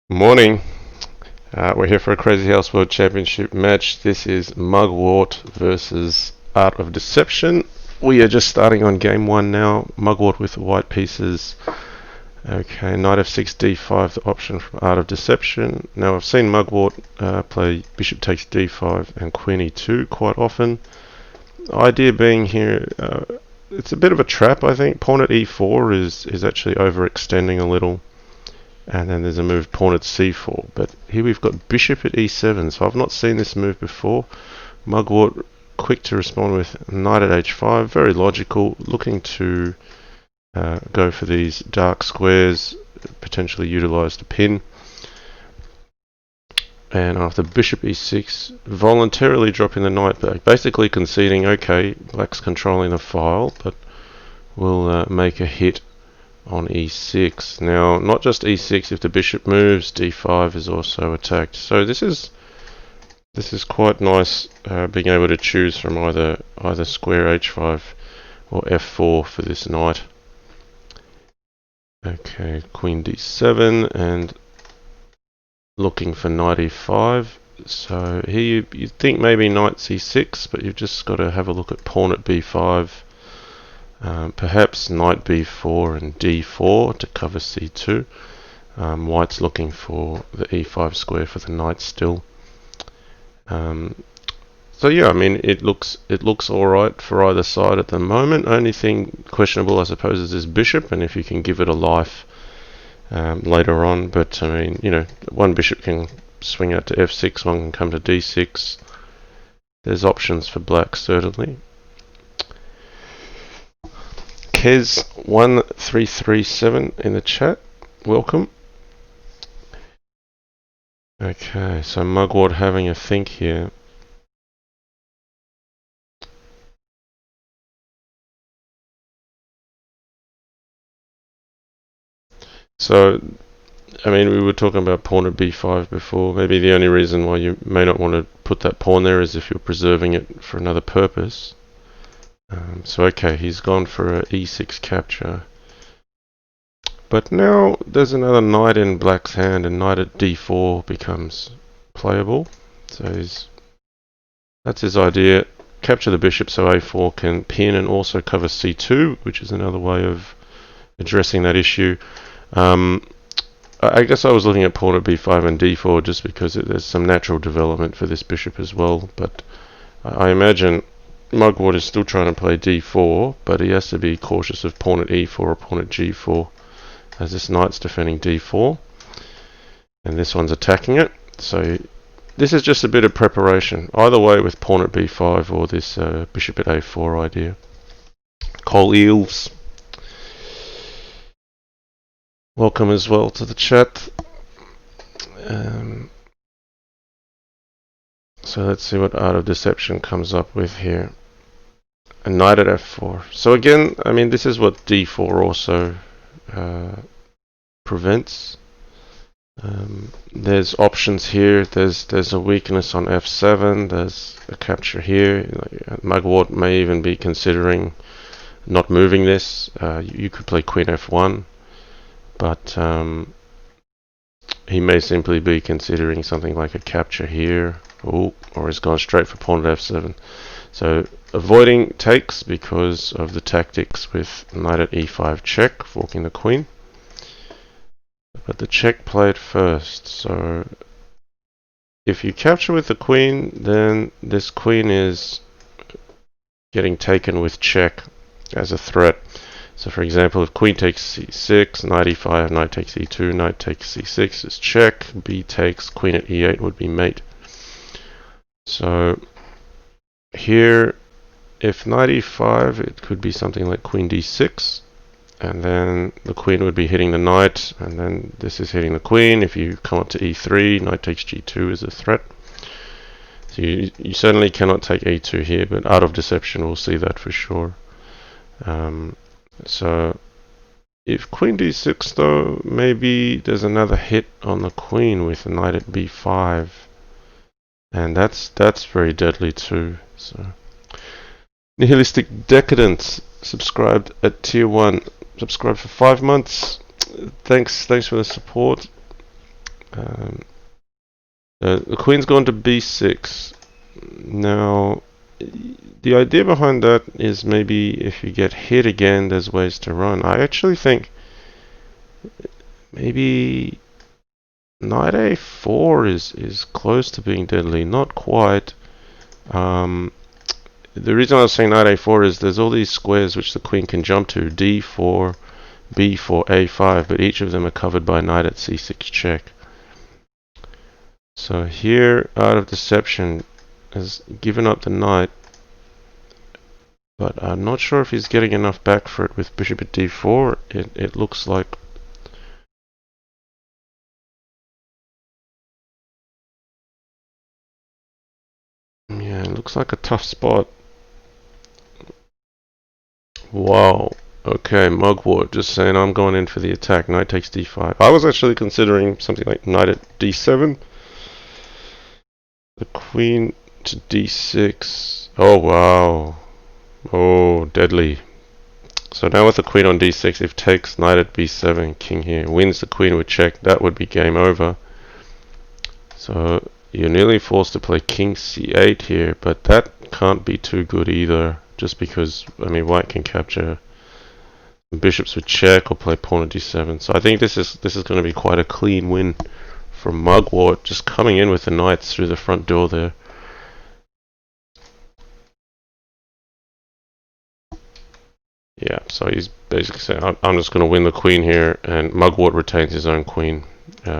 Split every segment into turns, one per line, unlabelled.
Morning. We're here for a Crazy House World Championship match. This is Mugwort versus Art of Deception. We are just starting on game one now. Mugwort with the white pieces. Okay, knight f6, d5, the option from Art of Deception. Now I've seen Mugwort play bishop takes d5 and queen e2 quite often. The idea being here, it's a bit of a trap, I think. Pawn at e4 is actually overextending a little. And then there's a move pawn at c4, but here we've got bishop at e7, so I've not seen this move before. Mugwort quick to respond with knight at h5, very logical, looking to go for these dark squares, potentially utilize the pin. And after bishop e6, voluntarily dropping the knight back, basically conceding, okay, black's controlling the file, but we'll make a hit on e6. Now, not just e6, if the bishop moves, d5 is also attacked. So this is quite nice, being able to choose from either square h5 or f4 for this knight. Okay, queen d7 and looking for knight e5. So here you think maybe knight c6, but you've just got to have a look at pawn at b5. Perhaps knight b4 and d4 to cover c2. White's looking for the e5 square for the knight still. So yeah, I mean it looks alright for either side at the moment. Only thing questionable, I suppose, is this bishop, and if you can give it a life later on. But I mean, you know, one bishop can swing out to f6, one can come to d6. There's options for black certainly. Kez1337 in the chat, welcome. Okay, so Mugwort having a think here. So, I mean, we were talking about pawn at b5 before. Maybe the only reason why you may not want to put that pawn there is if you're preserving it for another purpose. So okay, he's gone for a e6 capture. But now there's another knight in black's hand, and knight at d4 becomes playable. So that's his idea. Capture the bishop so a4 can pin and also cover c2, which is another way of addressing that issue. I guess I was looking at pawn at b5 and d4 just because there's some natural development for this bishop as well. But I imagine Mugwort is still trying to play d4, but he has to be cautious of pawn at e4 or pawn at g4, as this knight's defending d4 and this one's attacking it. So this is just a bit of preparation, either way, with pawn at b5 or this bishop at a4 idea. Cole Eels, welcome as well to the chat. So let's see what Art of Deception comes up with here. A knight at f4. So again, I mean, this is what d4 also prevents. There's options here. There's a weakness on f7. There's a capture here. Mugwort may even be considering not moving this. You could play queen f1, but he may simply be considering something like a capture here. Or he's gone straight for pawn at f7. So avoiding takes because of the tactics with knight at e5 check, forking the queen. But the check played first, so if you capture with the queen, then this queen is getting taken with check as a threat. So for example, if queen takes c6, knight e5, knight takes e2, knight takes c6 is check, b takes, queen at e8 would be mate. So here, if knight e5, it could be something like queen d6, and then the queen would be hitting the knight, and then this is hitting the queen. If you come up to e3, knight takes g2 is a threat. So you certainly cannot take e2 here, but Art of Deception will see that for sure. So if queen d6 though, maybe there's another hit on the queen with the knight at b5. And that's very deadly too. So Nihilistic Decadence subscribed at tier 1. Subscribed for 5 months. Thanks for the support. Um, the queen's gone to b6. Now, the idea behind that is maybe if you get hit again, there's ways to run. I actually think maybe knight a4 is close to being deadly. Not quite. The reason I was saying knight a4 is there's all these squares which the queen can jump to. d4, b4, a5, but each of them are covered by knight at c6 check. So here, Art of Deception has given up the knight, but I'm not sure if he's getting enough back for it with bishop at d4. It looks like... Yeah, it looks like a tough spot. Wow. Okay, Mugwort just saying I'm going in for the attack. Knight takes d5. I was actually considering something like knight at d7. The queen to d6. Oh, wow. Oh, deadly. So now with the queen on d6, if takes knight at b7, king here, wins the queen with check, that would be game over. So you're nearly forced to play king c8 here, but that can't be too good either, just because, I mean, white can capture bishops with check or play pawn at d7. So I think this is going to be quite a clean win from Mugwort, just coming in with the knights through the front door there. Yeah, so he's basically saying, I'm just going to win the queen here, and Mugwort retains his own queen,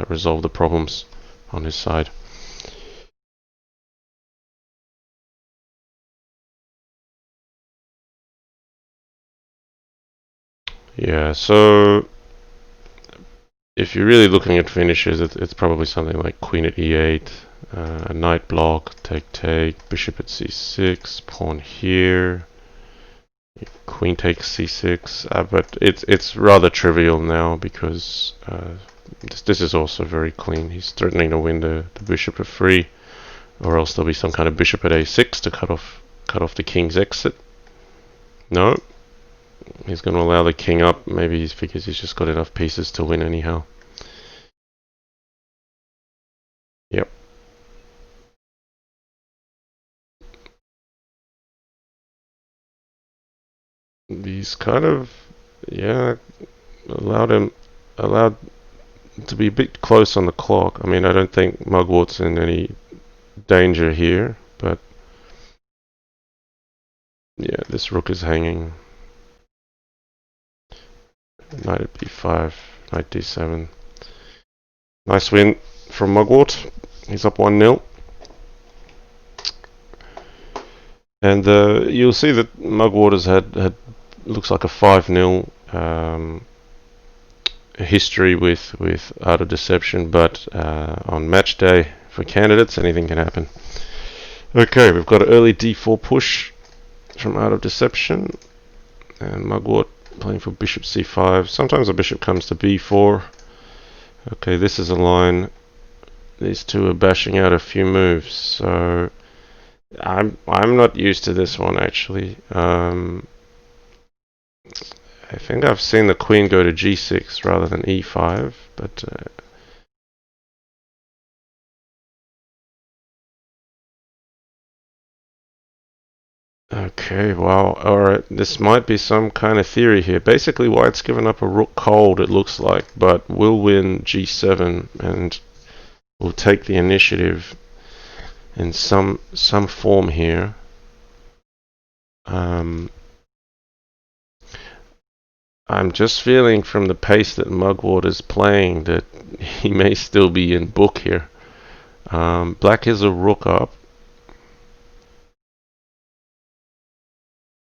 resolve the problems on his side. Yeah, so if you're really looking at finishes, it's probably something like queen at e8, a knight block, take, bishop at c6, pawn here, queen takes c6, but it's rather trivial now because this is also very clean. He's threatening to win the bishop for free, or else there'll be some kind of bishop at a6 to cut off the king's exit. No, he's going to allow the king up. Maybe he figures he's just got enough pieces to win anyhow. Yep. He's kind of, yeah, allowed to be a bit close on the clock. I mean, I don't think Mugwort's in any danger here, but yeah, this rook is hanging. Knight at b5, knight d7. Nice win from Mugwort. He's up 1-0. And you'll see that Mugwort has had looks like a 5-0 history with Art of Deception, but on match day for candidates, anything can happen. Okay, we've got an early d4 push from Art of Deception, and Mugwort playing for bishop c5. Sometimes a bishop comes to b4. Okay, this is a line. These two are bashing out a few moves, so I'm not used to this one actually. I think I've seen the queen go to g6 rather than e5, but okay, wow, alright, this might be some kind of theory here. Basically, white's given up a rook cold, it looks like, but will win g7 and will take the initiative in some form here. I'm just feeling from the pace that Mugwort is playing that he may still be in book here. Black has a rook up.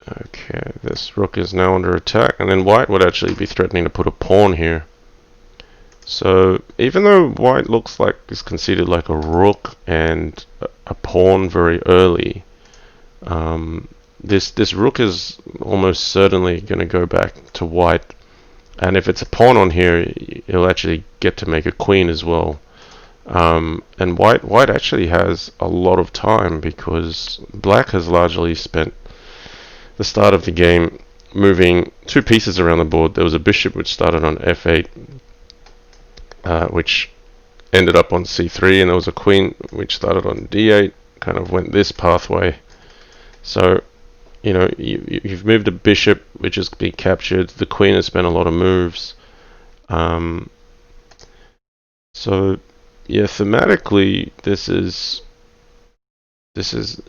Okay, this rook is now under attack, and then white would actually be threatening to put a pawn here. So even though white looks like is conceded like a rook and a pawn very early, this rook is almost certainly going to go back to white, and if it's a pawn on here, he'll actually get to make a queen as well. And white actually has a lot of time because black has largely spent the start of the game moving two pieces around the board. There was a bishop which started on f8, which ended up on c3, and there was a queen which started on d8, kind of went this pathway. So, you know, you've moved a bishop which has been captured. The queen has spent a lot of moves. So, yeah, thematically, this is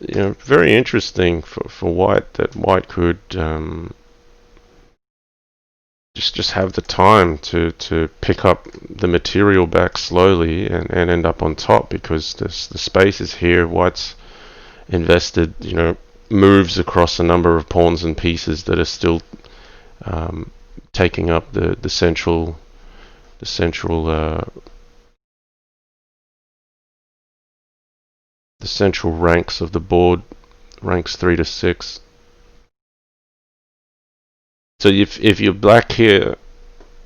very interesting for white, that white could just have the time to pick up the material back slowly and end up on top, because the space is here. White's invested, moves across a number of pawns and pieces that are still taking up the central ranks of the board, ranks 3 to 6. So if you're black here,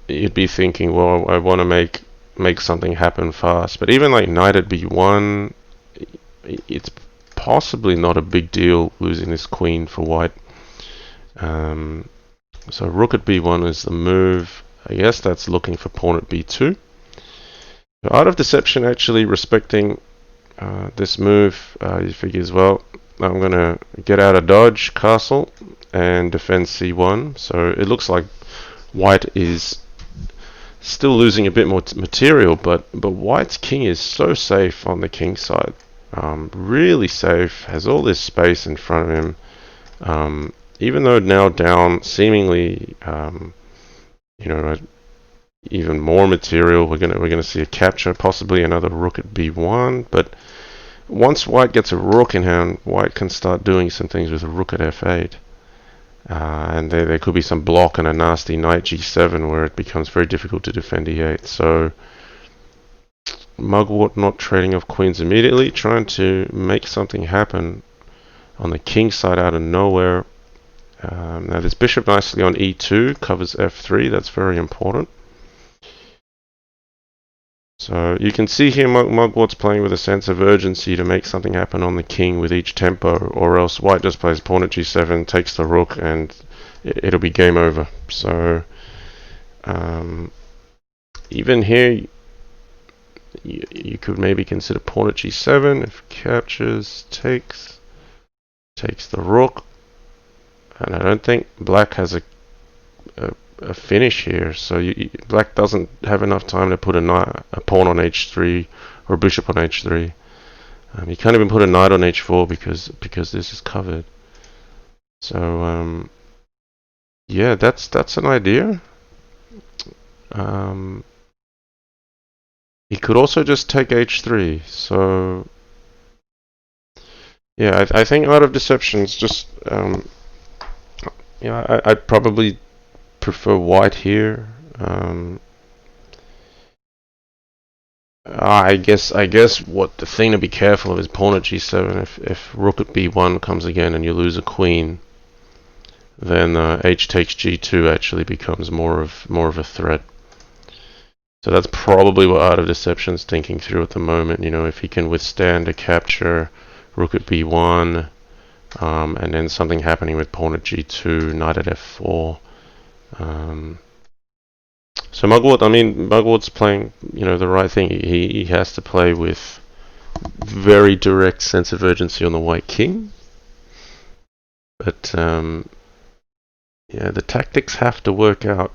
you'd be thinking, well, I want to make something happen fast. But even like knight at b1, it's possibly not a big deal losing this queen for white. So rook at b1 is the move. I guess that's looking for pawn at b2. So Art of Deception actually respecting this move. He figures, well, I'm going to get out of dodge, castle, and defend c1. So it looks like white is still losing a bit more material, but white's king is so safe on the king side. Really safe, has all this space in front of him. Even though now down seemingly, even more material, we're gonna see a capture, possibly another rook at b1. But once white gets a rook in hand, white can start doing some things with a rook at f8. And there could be some block and a nasty knight g7 where it becomes very difficult to defend e8. So Mugwort not trading off queens immediately, trying to make something happen on the king side out of nowhere. Now this bishop nicely on e2 covers f3. That's very important. So you can see here Mugwort's playing with a sense of urgency to make something happen on the king with each tempo, or else white just plays pawn at g7, takes the rook, and it'll be game over. So even here, you could maybe consider pawn at g7 if captures, takes the rook, and I don't think black has a finish here. So black doesn't have enough time to put a pawn on h3 or a bishop on h3. You can't even put a knight on h4 because this is covered. So yeah, that's an idea. He could also just take h3. So yeah, I think Art of Deception is just I'd probably prefer white here. I guess what the thing to be careful of is pawn at g7. If rook at b1 comes again and you lose a queen, then h takes g2 actually becomes more of a threat. So that's probably what Art of Deception's thinking through at the moment. If he can withstand a capture, rook at b1, and then something happening with pawn at g2, knight at f4. So Mugwort's playing, the right thing. He has to play with very direct sense of urgency on the white king. But the tactics have to work out.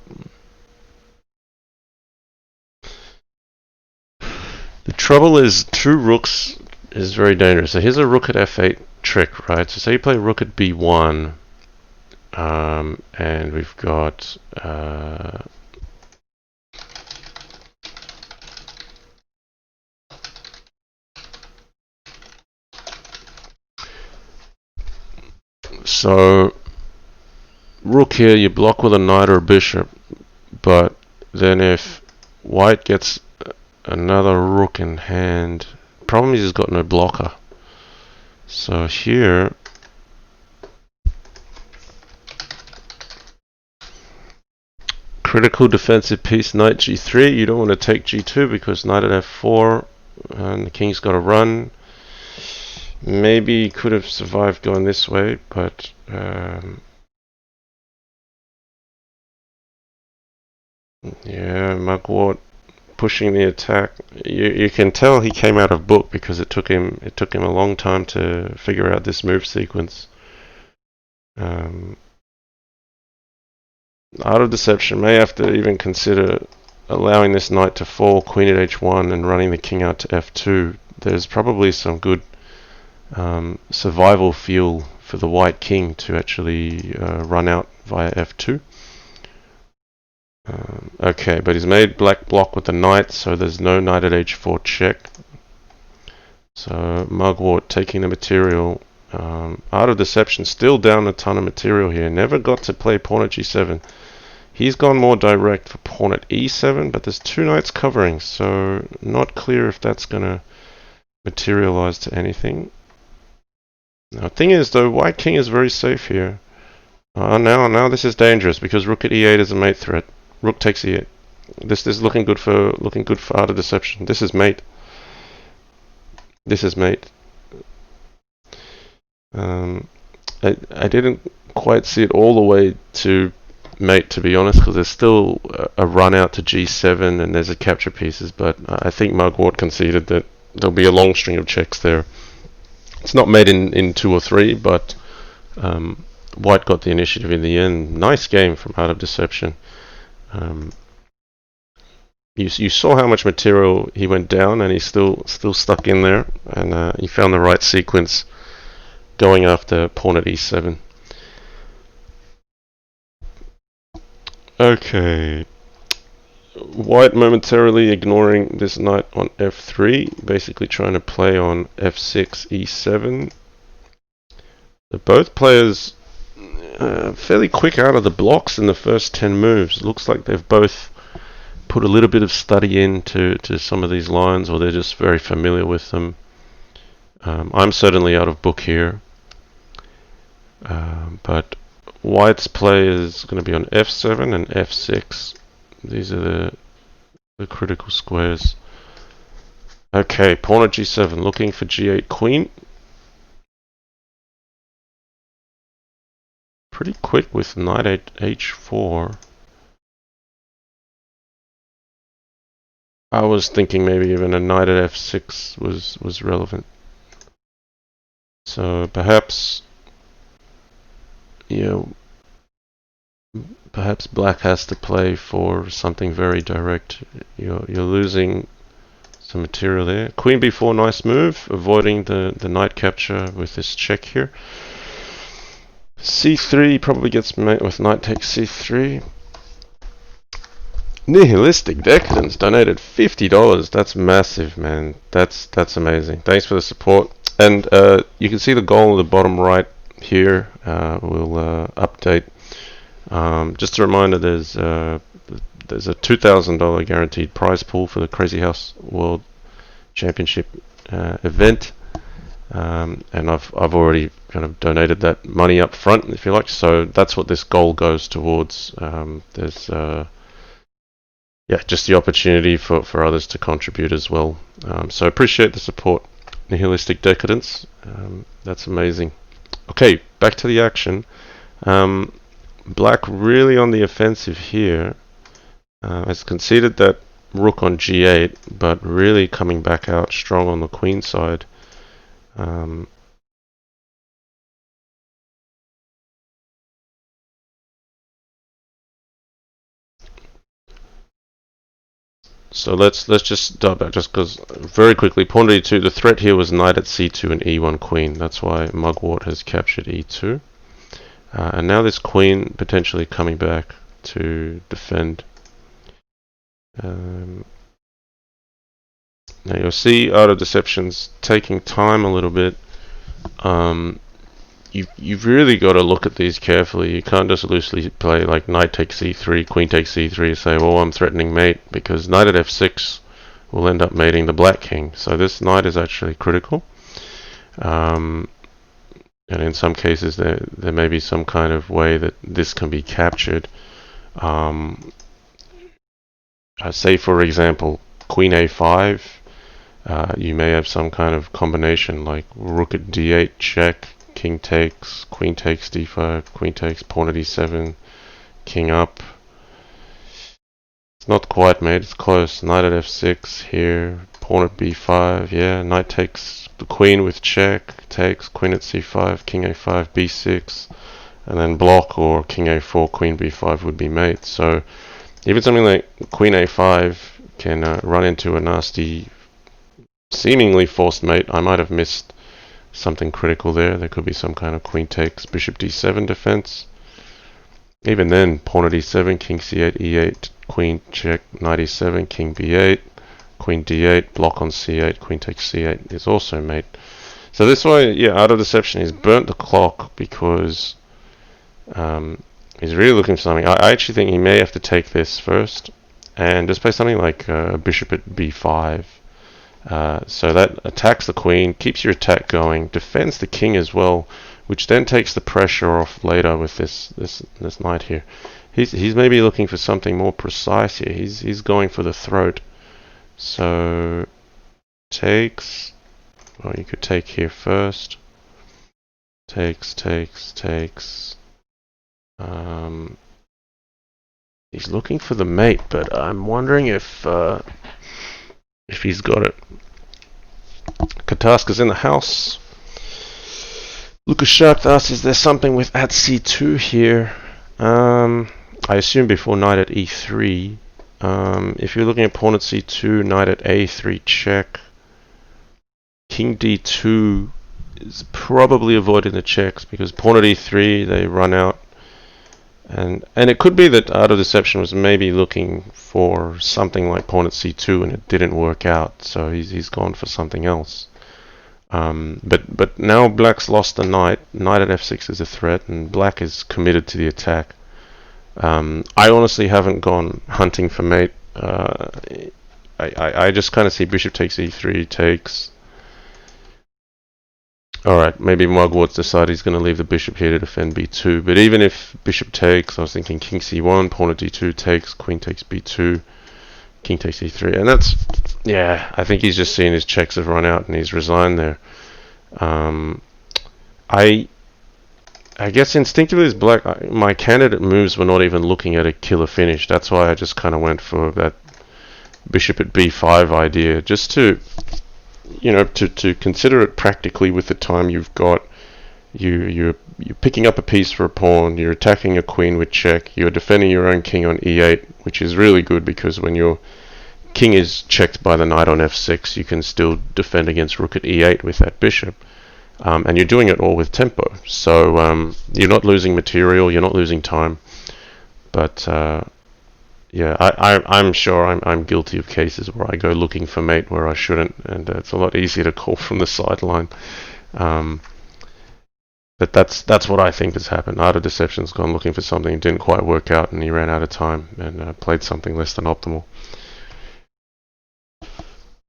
The trouble is, two rooks is very dangerous. So here's a rook at f8 trick, right? So say you play rook at b1, and we've got so rook here, you block with a knight or a bishop, but then if white gets another rook in hand, problem is he's got no blocker. So here critical defensive piece, knight g3. You don't want to take g2 because knight at f4 and the king's got to run. Maybe he could have survived going this way, but yeah, Mugwort pushing the attack. You can tell he came out of book because it took him a long time to figure out this move sequence. Art of Deception may have to even consider allowing this knight to fall, queen at h1, and running the king out to f2. There's probably some good survival fuel for the white king to actually run out via f2. Okay, but he's made black block with the knight, so there's no knight at h4 check. So Mugwort taking the material. Art of Deception still down a ton of material here. Never got to play pawn at g7. He's gone more direct for pawn at e7, but there's two knights covering, so not clear if that's going to materialize to anything. Now, the thing is, though, white king is very safe here. Now this is dangerous because rook at e8 is a mate threat. Rook takes e8. This is looking good for Art of Deception. This is mate. This is mate. I didn't quite see it all the way to mate, to be honest, because there's still a run out to g7 and there's a capture pieces, but I think Mugwort conceded that there'll be a long string of checks there. It's not made in 2 or 3, but white got the initiative in the end. Nice game from Art of Deception. You saw how much material he went down, and he's still stuck in there, and he found the right sequence going after pawn at e7. Okay, white momentarily ignoring this knight on f3, basically trying to play on f6, e7. Both players fairly quick out of the blocks in the first 10 moves. Looks like they've both put a little bit of study into some of these lines, or they're just very familiar with them. I'm certainly out of book here, but white's play is going to be on f7 and f6. These are the critical squares. Okay, pawn at g7, looking for g8 queen. Pretty quick with knight at h4. I was thinking maybe even a knight at f6 was relevant. So perhaps, perhaps black has to play for something very direct. You're losing some material there. Queen b4, nice move, avoiding the knight capture with this check here. c3 probably gets met with knight takes c3. Nihilistic Decadence donated $50. That's massive, man. That's amazing. Thanks for the support. And you can see the goal in the bottom right here. We'll update. Just a reminder, there's a $2,000 guaranteed prize pool for the Crazy House World Championship event. And I've already kind of donated that money up front, if you like. So that's what this goal goes towards. There's just the opportunity for others to contribute as well. So appreciate the support, Nihilistic Decadence. That's amazing. Okay, back to the action. Black really on the offensive here. Has conceded that rook on g8, but really coming back out strong on the queen side. So let's just dive back, just because very quickly, pawn to e2. The threat here was knight at c2 and e1 queen. That's why Mugwort has captured e2. And now this queen potentially coming back to defend. Now you'll see Art of Deception's taking time a little bit. You've really got to look at these carefully. You can't just loosely play like knight takes c3, queen takes c3, and say, well, I'm threatening mate, because knight at f6 will end up mating the black king. So this knight is actually critical. And in some cases there may be some kind of way that this can be captured. Say for example, queen a5, you may have some kind of combination like rook at d8 check, king takes, queen takes d5, queen takes, pawn at e7, king up. It's not quite mate, it's close. Knight at f6 here, pawn at b5, yeah, knight takes the queen with check, takes, queen at c5, king a5, b6, and then block or king a4, queen b5 would be mate. So even something like queen a5 can run into a nasty, seemingly forced mate. I might have missed something critical there. There could be some kind of queen takes, bishop d7 defense. Even then, pawn at e7, king c8, e8, queen check, knight e7, king b8, queen d8, block on c8, queen takes c8 is also mate. So this way, yeah, ArtOfDeception, he's burnt the clock because he's really looking for something. I actually think he may have to take this first and just play something like bishop at b5. So that attacks the queen, keeps your attack going, defends the king as well, which then takes the pressure off later with this knight here. He's maybe looking for something more precise here. He's going for the throat. So takes. Well, you could take here first. Takes. He's looking for the mate, but I'm wondering if he's got it. Kataska's in the house. Lucas Sharp asks, is there something with at c2 here? I assume before knight at e3. If you're looking at pawn at c2, knight at a3 check, king d2 is probably avoiding the checks because pawn at e3 they run out, and it could be that ArtOfDeception was maybe looking for something like pawn at c2 and it didn't work out, so he's gone for something else. But now black's lost the knight. Knight at f6 is a threat, and black is committed to the attack. I honestly haven't gone hunting for mate. I just kind of see bishop takes e3, takes. Alright, maybe Mugwort's decided he's going to leave the bishop here to defend b2. But even if bishop takes, I was thinking king c1, pawn at d2 takes, queen takes b2, king takes e3. And that's, yeah, I think he's just seen his checks have run out and he's resigned there. I guess instinctively as black, my candidate moves were not even looking at a killer finish. That's why I just kind of went for that bishop at b5 idea, just to, you know, to consider it practically with the time you've got. You're picking up a piece for a pawn, you're attacking a queen with check, you're defending your own king on e8, which is really good because when your king is checked by the knight on f6, you can still defend against rook at e8 with that bishop. And you're doing it all with tempo, so you're not losing material, you're not losing time. But yeah, I'm sure I'm guilty of cases where I go looking for mate where I shouldn't, and it's a lot easier to call from the sideline. But that's what I think has happened. ArtOfDeception's gone looking for something, didn't quite work out, and he ran out of time and played something less than optimal.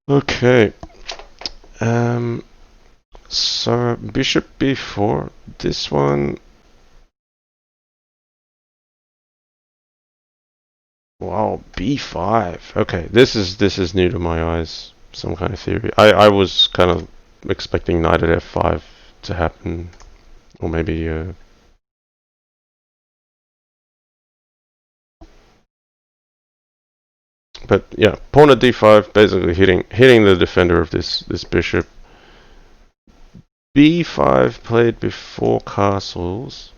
Okay. So bishop b4. This one. Wow, b5. Okay, this is new to my eyes. Some kind of theory. I was kind of expecting knight at f5 to happen, or maybe but yeah, pawn at d5, basically hitting the defender of this bishop. b5 played before castles.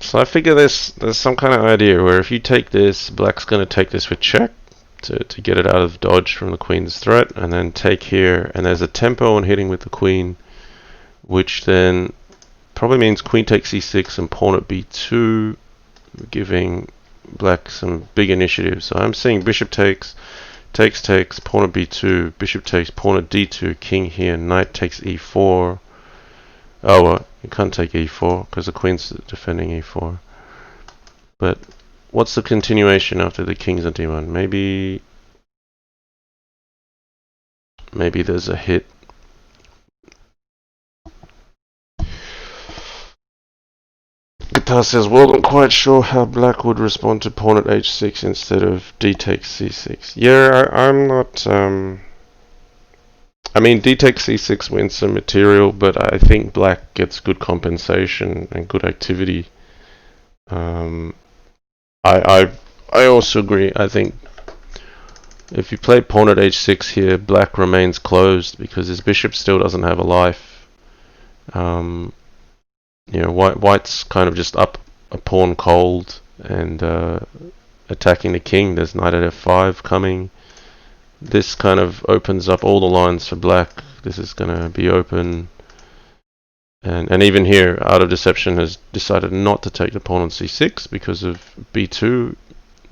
So I figure there's some kind of idea where if you take this, black's going to take this with check to get it out of dodge from the queen's threat, and then take here, and there's a tempo on hitting with the queen, which then probably means queen takes e6 and pawn at b2, giving black some big initiative. So I'm seeing bishop takes, pawn at b2, bishop takes, pawn at d2, king here, knight takes e4. Oh, well, you can't take e4 because the queen's defending e4. But what's the continuation after the king's at d1? Maybe there's a hit. Guitar says, well, I'm quite sure how black would respond to pawn at h6 instead of d takes c6. Yeah, I'm not... I mean, d takes c6 wins some material, but I think black gets good compensation and good activity I also agree. I think if you play pawn at h6 here, black remains closed because his bishop still doesn't have a life. White's kind of just up a pawn cold and attacking the king. There's knight at f5 coming. This kind of opens up all the lines for black. This is going to be open. And even here, ArtOfDeception has decided not to take the pawn on c6 because of b2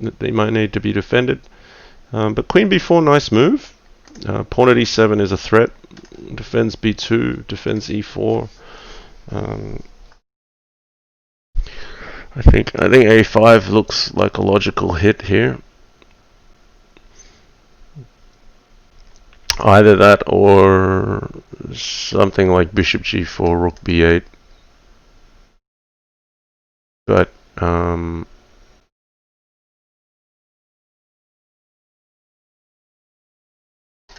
that they might need to be defended. But queen b4, nice move. Pawn at e7 is a threat. Defends b2, defends e4. I think a5 looks like a logical hit here. Either that or something like bishop g4, rook b8. But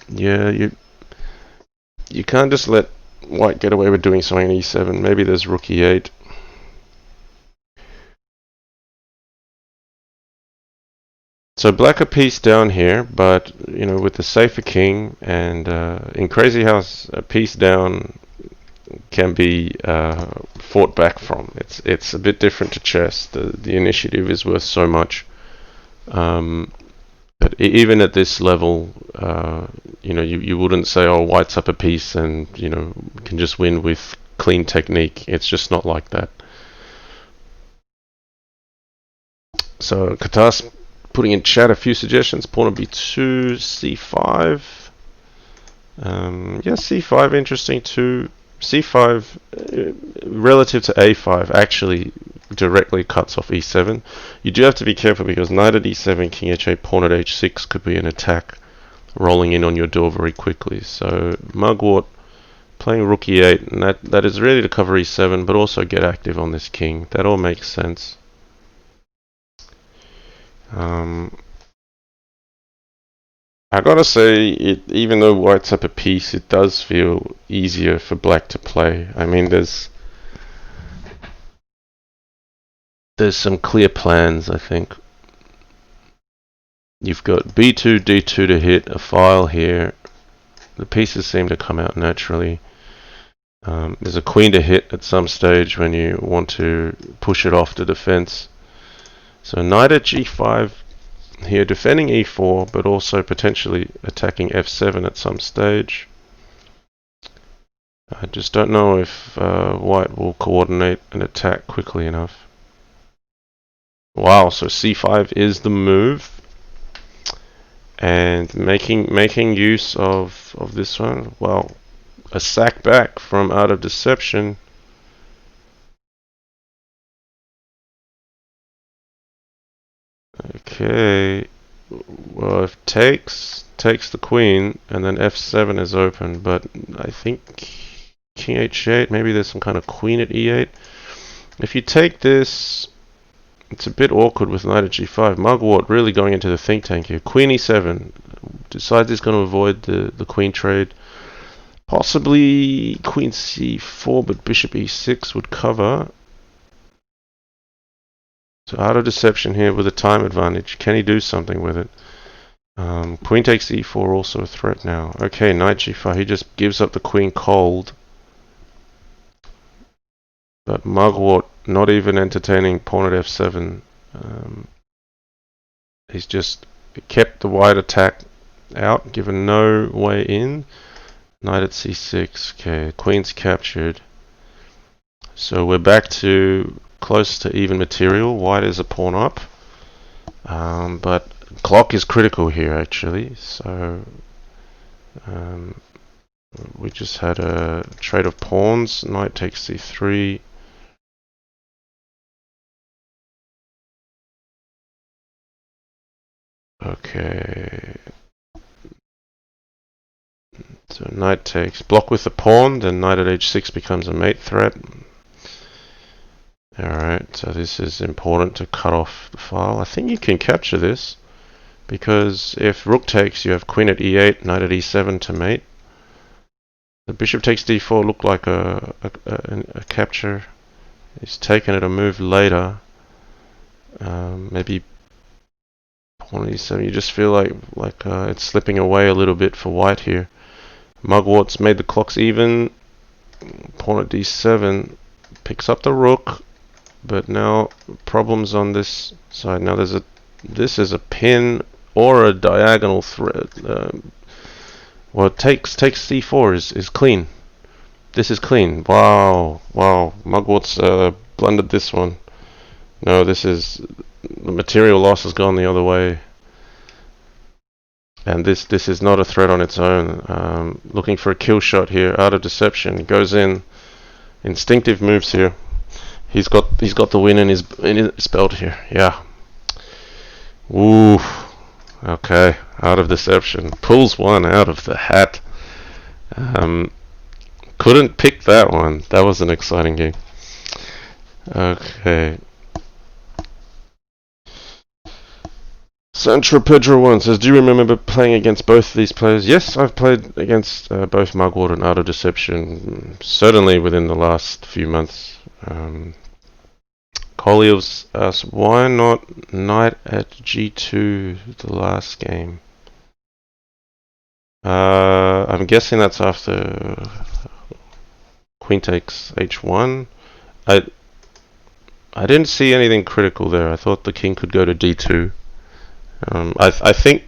yeah, you can't just let white get away with doing something in e7. Maybe there's rook e8. So black a piece down here, but with the safer king, and in Crazy House, a piece down can be fought back from. It's a bit different to chess. The initiative is worth so much. But even at this level, you wouldn't say, oh, white's up a piece and can just win with clean technique. It's just not like that. So Katar's putting in chat a few suggestions. Pawn on b2, c5. Yeah, c5 interesting too. c5 relative to a5 actually directly cuts off e7. You do have to be careful because knight at e7, king h8, pawn at h6 could be an attack rolling in on your door very quickly. So Mugwort playing rook e8, and that is really to cover e7 but also get active on this king. That all makes sense. I gotta say, even though white's up a piece, it does feel easier for black to play. I mean, there's some clear plans, I think. You've got b2, d2 to hit a file here. The pieces seem to come out naturally. There's a queen to hit at some stage when you want to push it off to defense. So knight at g5 here, defending e4, but also potentially attacking f7 at some stage. I just don't know if white will coordinate an attack quickly enough. Wow, so c5 is the move. And making use of this one. Well, a sack back from ArtOfDeception. Okay. Well, if takes the queen, and then f7 is open, but I think king h8, maybe there's some kind of queen at e8. If you take this, it's a bit awkward with knight at g5. Mugwort really going into the think tank here. Queen e7, decides he's going to avoid the queen trade. Possibly queen c4, but bishop e6 would cover. So ArtOfDeception here with a time advantage. Can he do something with it? Queen takes e4, also a threat now. Okay, knight g5. He just gives up the queen cold. But Mugwort not even entertaining pawn at f7. He's just kept the white attack out, given no way in. Knight at c6. Okay, queen's captured. So we're back to close to even material. White is a pawn up. But clock is critical here actually. So we just had a trade of pawns. Knight takes c3. Okay. So knight takes, block with the pawn, then knight at h6 becomes a mate threat. Alright, so this is important to cut off the file. I think you can capture this, because if rook takes, you have queen at e8, knight at e7 to mate. The bishop takes d4 looked like a capture. He's taken it a move later. Maybe pawn e7. You just feel like it's slipping away a little bit for white here. Mugwort's made the clocks even. Pawn at d7 picks up the rook, but now problems on this side. Now this is a pin or a diagonal thread. Well, takes c4 is clean. This is clean. Wow. Mugwort's blundered this one. No, this is the material loss has gone the other way. And this is not a threat on its own. Looking for a kill shot here. Art of Deception goes in. Instinctive moves here. He's got the win in his belt here. Yeah. Ooh. Okay. Art of Deception pulls one out of the hat. Couldn't pick that one. That was an exciting game. Okay. Santra Pedro 1 says, do you remember playing against both these players? Yes, I've played against both Mugwort and ArtOfDeception, certainly within the last few months. Koliev's asks, why not knight at g2 the last game? I'm guessing that's after queen takes h1. I didn't see anything critical there. I thought the king could go to d2. I think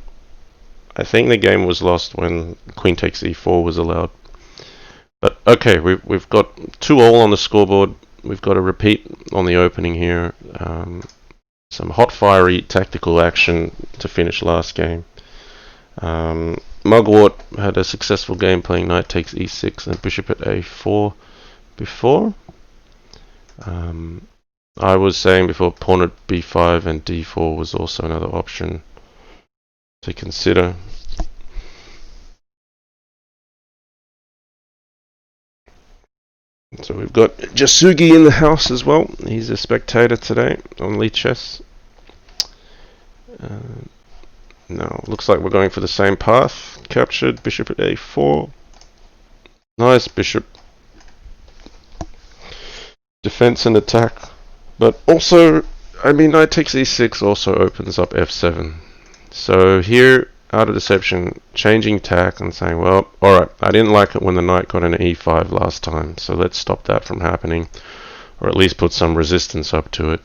the game was lost when queen takes e4 was allowed. But okay, we've got 2-all on the scoreboard. We've got a repeat on the opening here. Some hot fiery tactical action to finish last game. Mugwort had a successful game playing knight takes e6 and bishop at a4 before. I was saying before pawn at b5 and d4 was also another option to consider. So we've got Jasugi in the house as well. He's a spectator today on Lee Chess. No, looks like we're going for the same path. Captured, bishop at a4. Nice bishop. Defense and attack. But also, I mean, knight takes e6 also opens up f7. So here, Art of Deception, changing tack and saying, well, alright, I didn't like it when the knight got an e5 last time, so let's stop that from happening, or at least put some resistance up to it.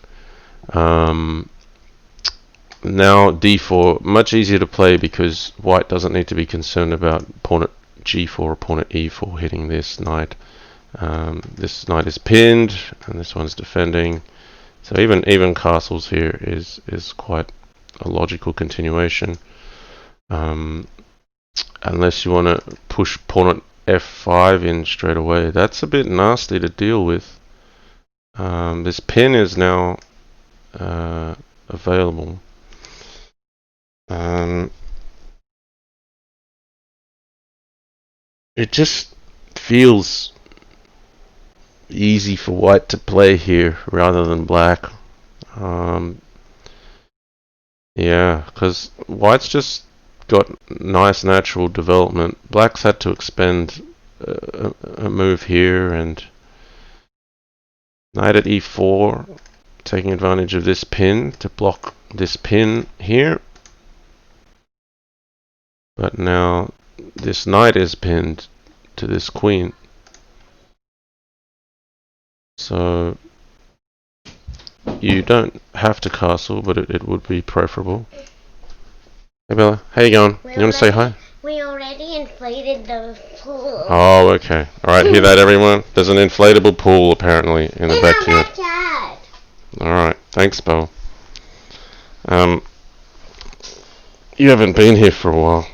Now d4, much easier to play because white doesn't need to be concerned about pawn at g4 or pawn at e4 hitting this knight. This knight is pinned, and this one's defending. So even castles here is quite a logical continuation. Unless you want to push pawn at f5 in straight away. That's a bit nasty to deal with. This pin is now available. It just feels easy for white to play here rather than black. Yeah, because white's just got nice natural development. Black's had to expend a move here, and knight at e4, taking advantage of this pin to block this pin here. But now this knight is pinned to this queen. So you don't have to castle, but it would be preferable. Hey Bella, how you going? You want to say hi?
We already inflated the pool.
Oh, okay. Alright, hear that everyone? There's an inflatable pool apparently in the backyard. Alright, thanks Belle. You haven't been here for a while.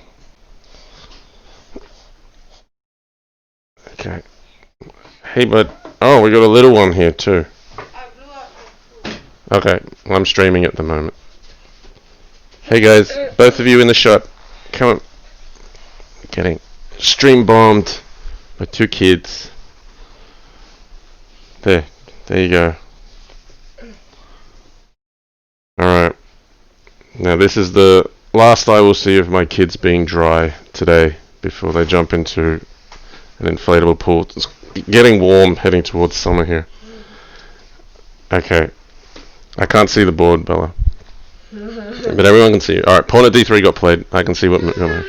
Okay. Hey bud. Oh, we got a little one here too. Okay, I'm streaming at the moment. Hey guys, both of you in the shot. Come on. Getting stream bombed by 2 kids. There you go. Alright. Now this is the last I will see of my kids being dry today before they jump into an inflatable pool. It's getting warm, heading towards summer here. Okay. I can't see the board, Bella. But everyone can see. Alright, pawn at d3 got played. I can see what move.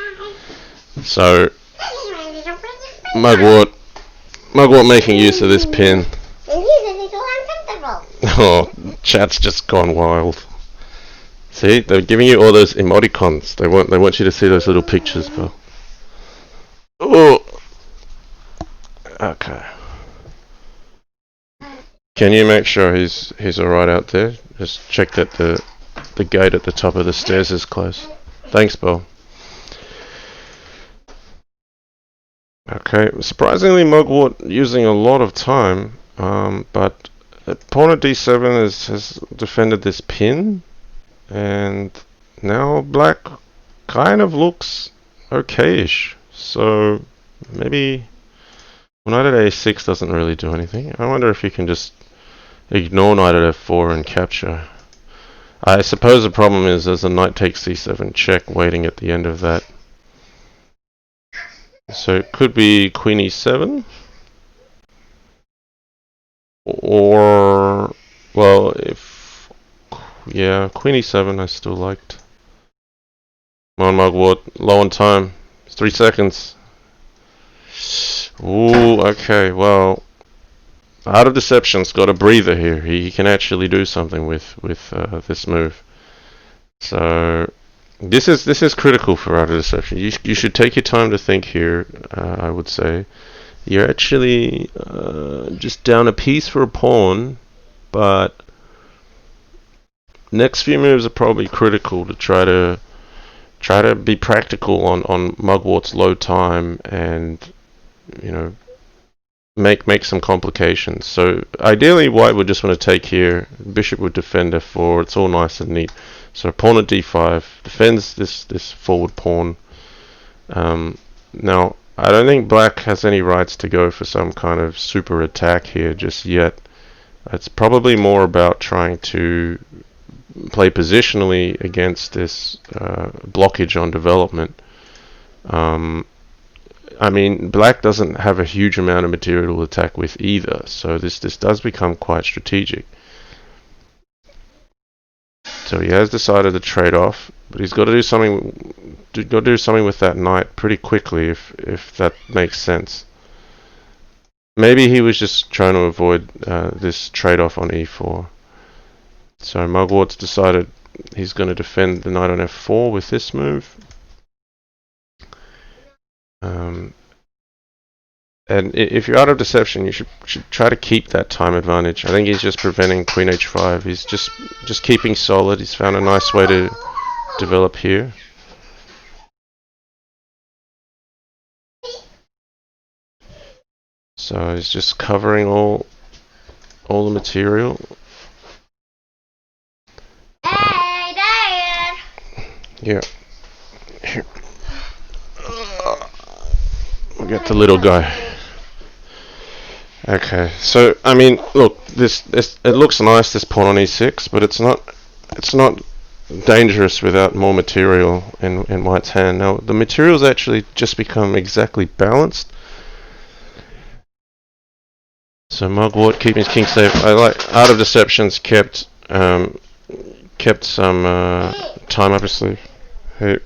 So, Mugwort making use of this pin. Oh, chat's just gone wild. See, they're giving you all those emoticons. They want you to see those little pictures, Bill. Oh, okay. Can you make sure he's all right out there? Just check that the gate at the top of the stairs is closed. Thanks, Bill. Okay, surprisingly, Mugwort using a lot of time, but pawn at d7 has defended this pin, and now black kind of looks okay-ish. So maybe knight at a6 doesn't really do anything. I wonder if you can just ignore knight at f4 and capture. I suppose the problem is there's a knight takes c7 check waiting at the end of that. So it could be queen e7, or, well, yeah, queen e7 I still liked. Come on, Mugwort, low on time. It's 3 seconds. Ooh, okay, well, Art of Deception's got a breather here. He can actually do something with this move. So this is critical for Art of Deception. You should take your time to think here. I would say you're actually just down a piece for a pawn, but next few moves are probably critical to try to be practical on Mugwort's low time and, you know, make some complications. So ideally white would just want to take here, bishop would defend f4, it's all nice and neat. So pawn at d5 defends this forward pawn. Now I don't think black has any rights to go for some kind of super attack here just yet. It's probably more about trying to play positionally against this blockage on development. I mean, black doesn't have a huge amount of material to attack with either, so this does become quite strategic. So he has decided to trade off, but he's got to do something. Got to do something with that knight pretty quickly, if that makes sense. Maybe he was just trying to avoid this trade-off on e4. So Mugwort's decided he's going to defend the knight on f4 with this move. And if you're Art of Deception, you should try to keep that time advantage. I think he's just preventing queen h5. He's just keeping solid. He's found a nice way to develop here. So he's just covering all the material.
Hey, Dad!
Yeah. Here. We'll get the little guy. Okay, so I mean, look, it looks nice, this pawn on e6, but it's not dangerous without more material in white's hand. Now the material's actually just become exactly balanced. So Mugwort keeping his king safe. I like Art of Deception's kept some time up his sleeve. Hey,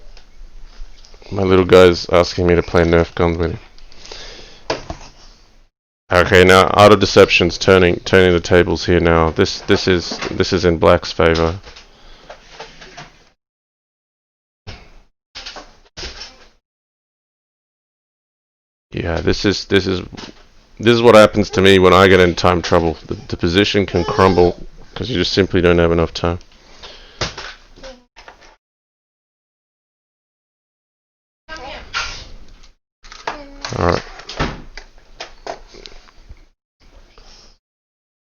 my little guy's asking me to play Nerf guns with him. Okay, now Art of Deception's turning the tables here now. This is in black's favor. Yeah, this is what happens to me when I get in time trouble. The position can crumble because you just simply don't have enough time. Alright.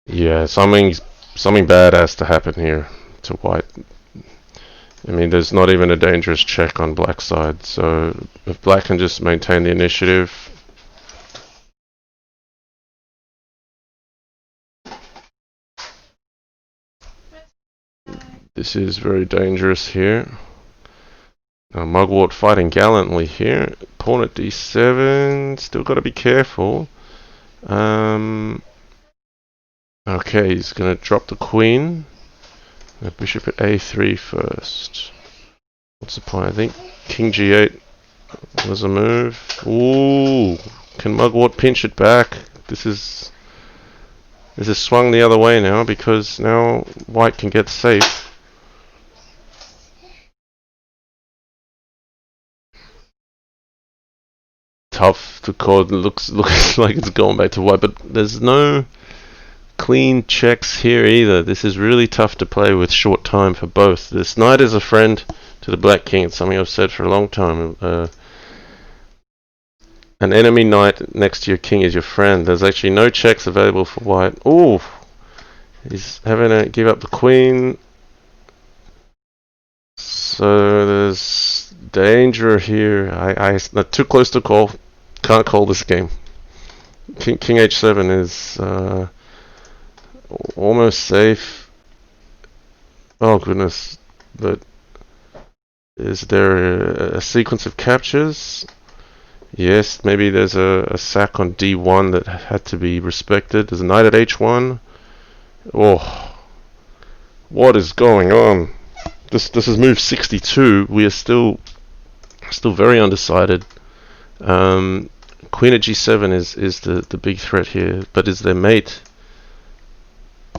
Yeah, something bad has to happen here to white. I mean, there's not even a dangerous check on black's side, so if black can just maintain the initiative. This is very dangerous here. Now Mugwort fighting gallantly here. Pawn at d7, still got to be careful. Okay, he's going to drop the queen. Bishop at a3 first. What's the point? I think king g8 was a move. Ooh, can Mugwort pinch it back? This is swung the other way now because now white can get safe. Tough to call. Looks like it's going back to white, but there's no clean checks here either. This is really tough to play with short time for both. This knight is a friend to the black king. It's something I've said for a long time. An enemy knight next to your king is your friend. There's actually no checks available for white. Ooh, he's having to give up the queen. So there's danger here. I too close to call. Can't call this game. King h7 is almost safe. Oh goodness! But is there a sequence of captures? Yes, maybe there's a sack on d1 that had to be respected. There's a knight at h1. Oh, what is going on? This is move 62. We are still very undecided. Queen at g7 is the big threat here, but is there mate?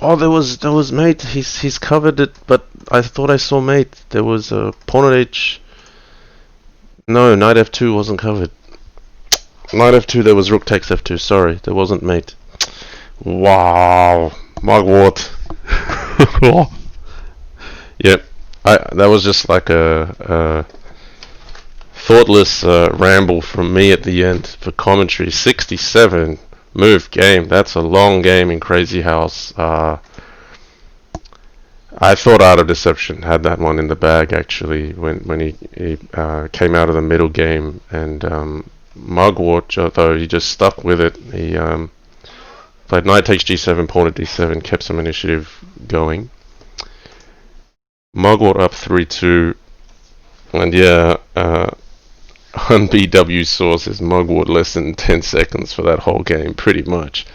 Oh, there was mate. He's covered it, but I thought I saw mate. There was a pawn at h. No, knight f2 wasn't covered. Knight f2, there was rook takes f2. Sorry, there wasn't mate. Wow, Mugwort. Yep, that was just like a thoughtless ramble from me at the end for commentary. 67 move game. That's a long game in Crazy House. I thought Art of Deception had that one in the bag actually when he came out of the middle game, and Mugwort, though, he just stuck with it. He played knight takes g7, pawn at d7, kept some initiative going. Mugwort up 3-2, and yeah, on BW sources, Mugwort less than 10 seconds for that whole game, pretty much.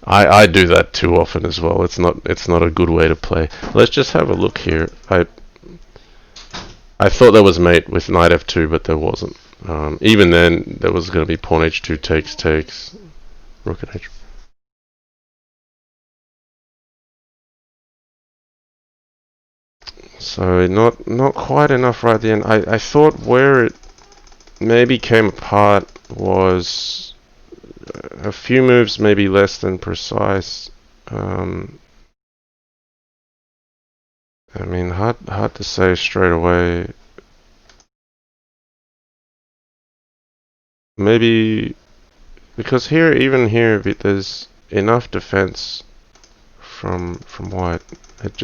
I do that too often as well. It's not a good way to play. Let's just have a look here. I thought there was mate with knight f2, but there wasn't. Even then, there was going to be pawn h2 takes, rook at h. So not quite enough right at the end. I thought where it maybe came apart was a few moves maybe less than precise. I mean, hard to say straight away. Maybe because here, even here, there's enough defense from white. It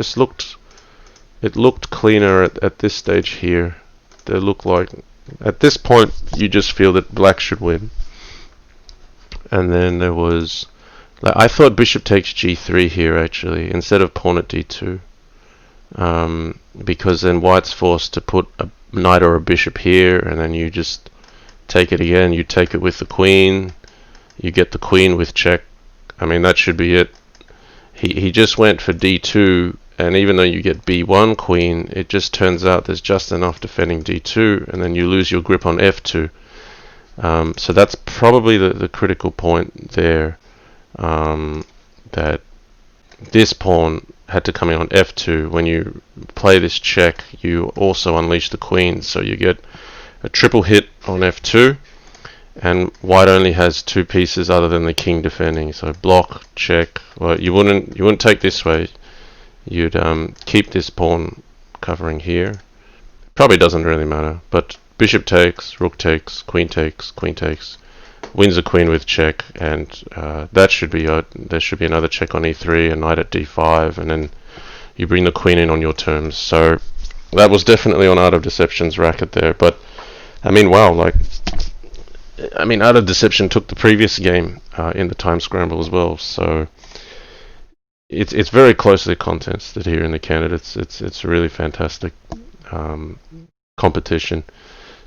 looked cleaner at this stage here. They look like at this point you just feel that black should win. And then there was, like, I thought bishop takes g3 here actually instead of pawn at d2, because then white's forced to put a knight or a bishop here, and then you just take it again. You take it with the queen. You get the queen with check. I mean, that should be it. He just went for d2, and even though you get b1 queen, it just turns out there's just enough defending d2, and then you lose your grip on f2. So that's probably the critical point there, that this pawn had to come in on f2. When you play this check, you also unleash the queen, so you get a triple hit on f2, and white only has two pieces other than the king defending. So block, check. Well, you wouldn't take this way. You'd keep this pawn covering here. Probably doesn't really matter, but bishop takes, rook takes, queen takes, wins the queen with check, and that should be there should be another check on e3, a knight at d5, and then you bring the queen in on your terms. So that was definitely on Art of Deception's racket there. But I mean, wow, Art of Deception took the previous game in the time scramble as well. So it's very closely contested here in the candidates. It's a really fantastic competition.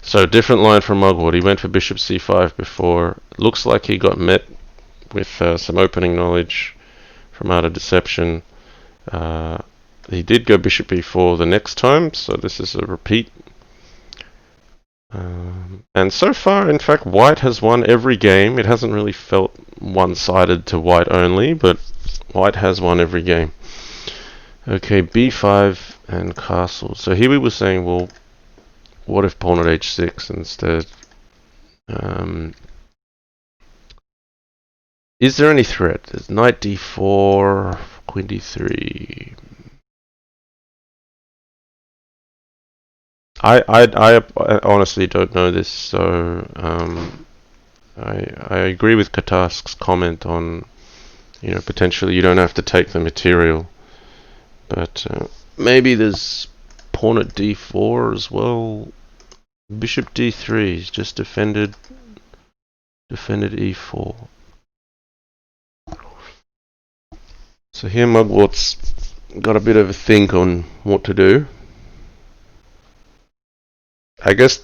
So different line from Mugwort. He went for bishop c5 before. Looks like he got met with some opening knowledge from Art of Deception. He did go bishop b4 the next time, so this is a repeat. And so far, in fact, white has won every game. It hasn't really felt one-sided to white only, but white has won every game. Okay, b5 and castle. So here we were saying, well, what if pawn at h6 instead? Is there any threat? There's knight d4, queen d3. I honestly don't know this, so I agree with Katask's comment on, potentially you don't have to take the material, but maybe there's pawn at d4 as well. Bishop d3 is just defended e4. So here Mugwort's got a bit of a think on what to do. I guess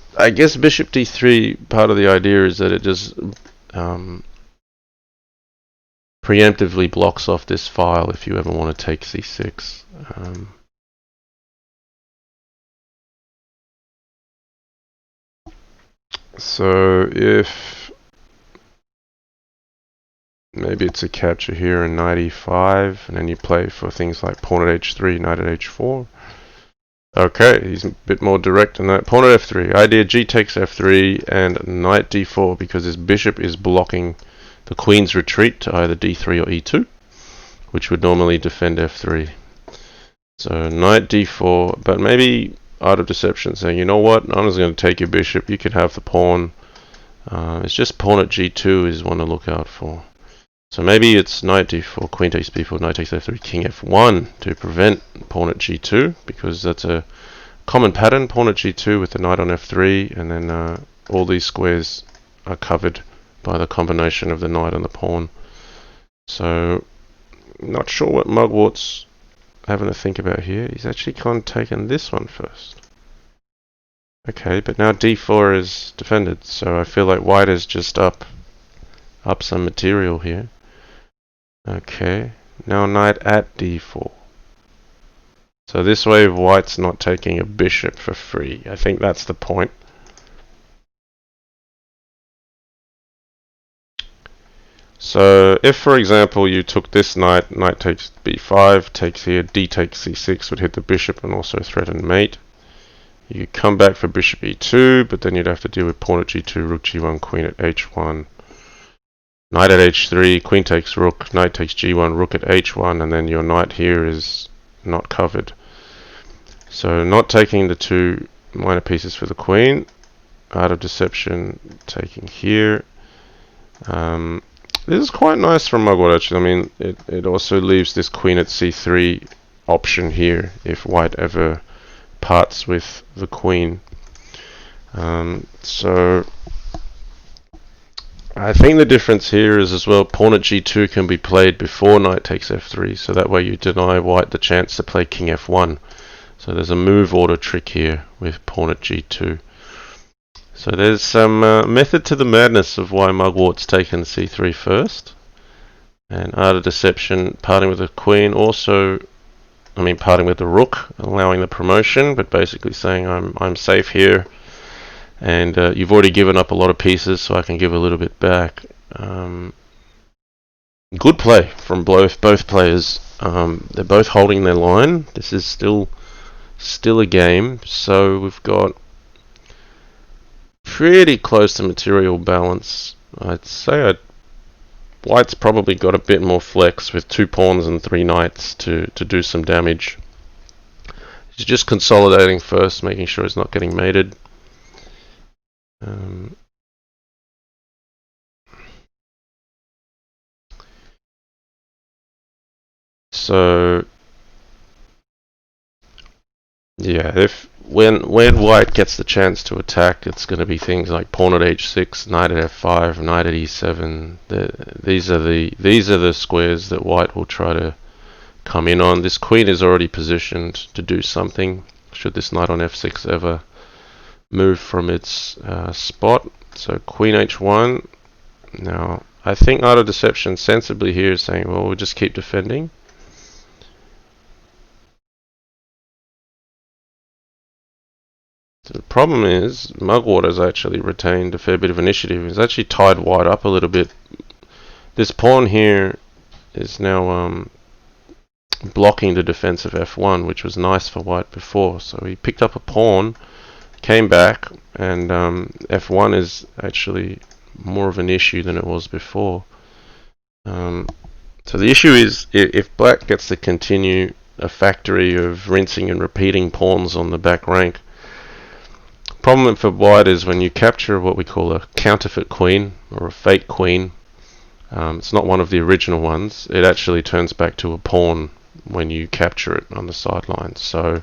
bishop d3, part of the idea is that it just preemptively blocks off this file if you ever want to take c6. So if maybe it's a capture here in knight e5, and then you play for things like pawn at h3, knight at h4. Okay, he's a bit more direct than that. Pawn at f3. Idea g takes f3 and knight d4 because his bishop is blocking the queen's retreat to either d3 or e2, which would normally defend f3. So knight d4, but maybe Art of Deception saying, you know what, I'm just going to take your bishop, you can have the pawn. It's just pawn at g2 is one to look out for. So maybe it's knight d4, queen takes b4, knight takes f3, king f1 to prevent pawn at g2, because that's a common pattern, pawn at g2 with the knight on f3, and then all these squares are covered by the combination of the knight and the pawn. So, not sure what Mugwort's having to think about here. He's actually kind of taken this one first. Okay, but now d4 is defended, so I feel like white is just up some material here. Okay, now knight at d4. So this way white's not taking a bishop for free. I think that's the point. So if, for example, you took this knight, knight takes b5, takes here, d takes c6 would hit the bishop and also threaten mate. You could come back for bishop e2, but then you'd have to deal with pawn at g2, rook g1, queen at h1. Knight at h3, queen takes rook, knight takes g1, rook at h1, and then your knight here is not covered. So not taking the two minor pieces for the queen. Art of Deception taking here. This is quite nice from Mugwort actually. I mean, it also leaves this queen at c3 option here if white ever parts with the queen. So I think the difference here is as well pawn at g2 can be played before knight takes f3, so that way you deny white the chance to play king f1. So there's a move order trick here with pawn at g2. So there's some method to the madness of why Mugwort's taken c3 first. And Art of Deception parting with the queen also, parting with the rook, allowing the promotion, but basically saying I'm safe here. And you've already given up a lot of pieces, so I can give a little bit back. Good play from both players. They're both holding their line. This is still a game, so we've got pretty close to material balance. I'd say white's probably got a bit more flex with 2 pawns and 3 knights to do some damage. He's just consolidating first, making sure he's not getting mated. So yeah, when white gets the chance to attack, it's going to be things like pawn at h6, knight at f5, knight at e7. These are the squares that white will try to come in on. This queen is already positioned to do something should this knight on f6 ever move from its spot. So queen h1. Now I think Art of Deception sensibly here is saying, well, we'll just keep defending. The problem is Mugwort has actually retained a fair bit of initiative. He's actually tied white up a little bit. This pawn here is now blocking the defense of f1, which was nice for white before. So he picked up a pawn, came back, and f1 is actually more of an issue than it was before. So the issue is if black gets to continue a factory of rinsing and repeating pawns on the back rank. Problem for white is when you capture what we call a counterfeit queen or a fake queen, it's not one of the original ones, it actually turns back to a pawn when you capture it on the sidelines. So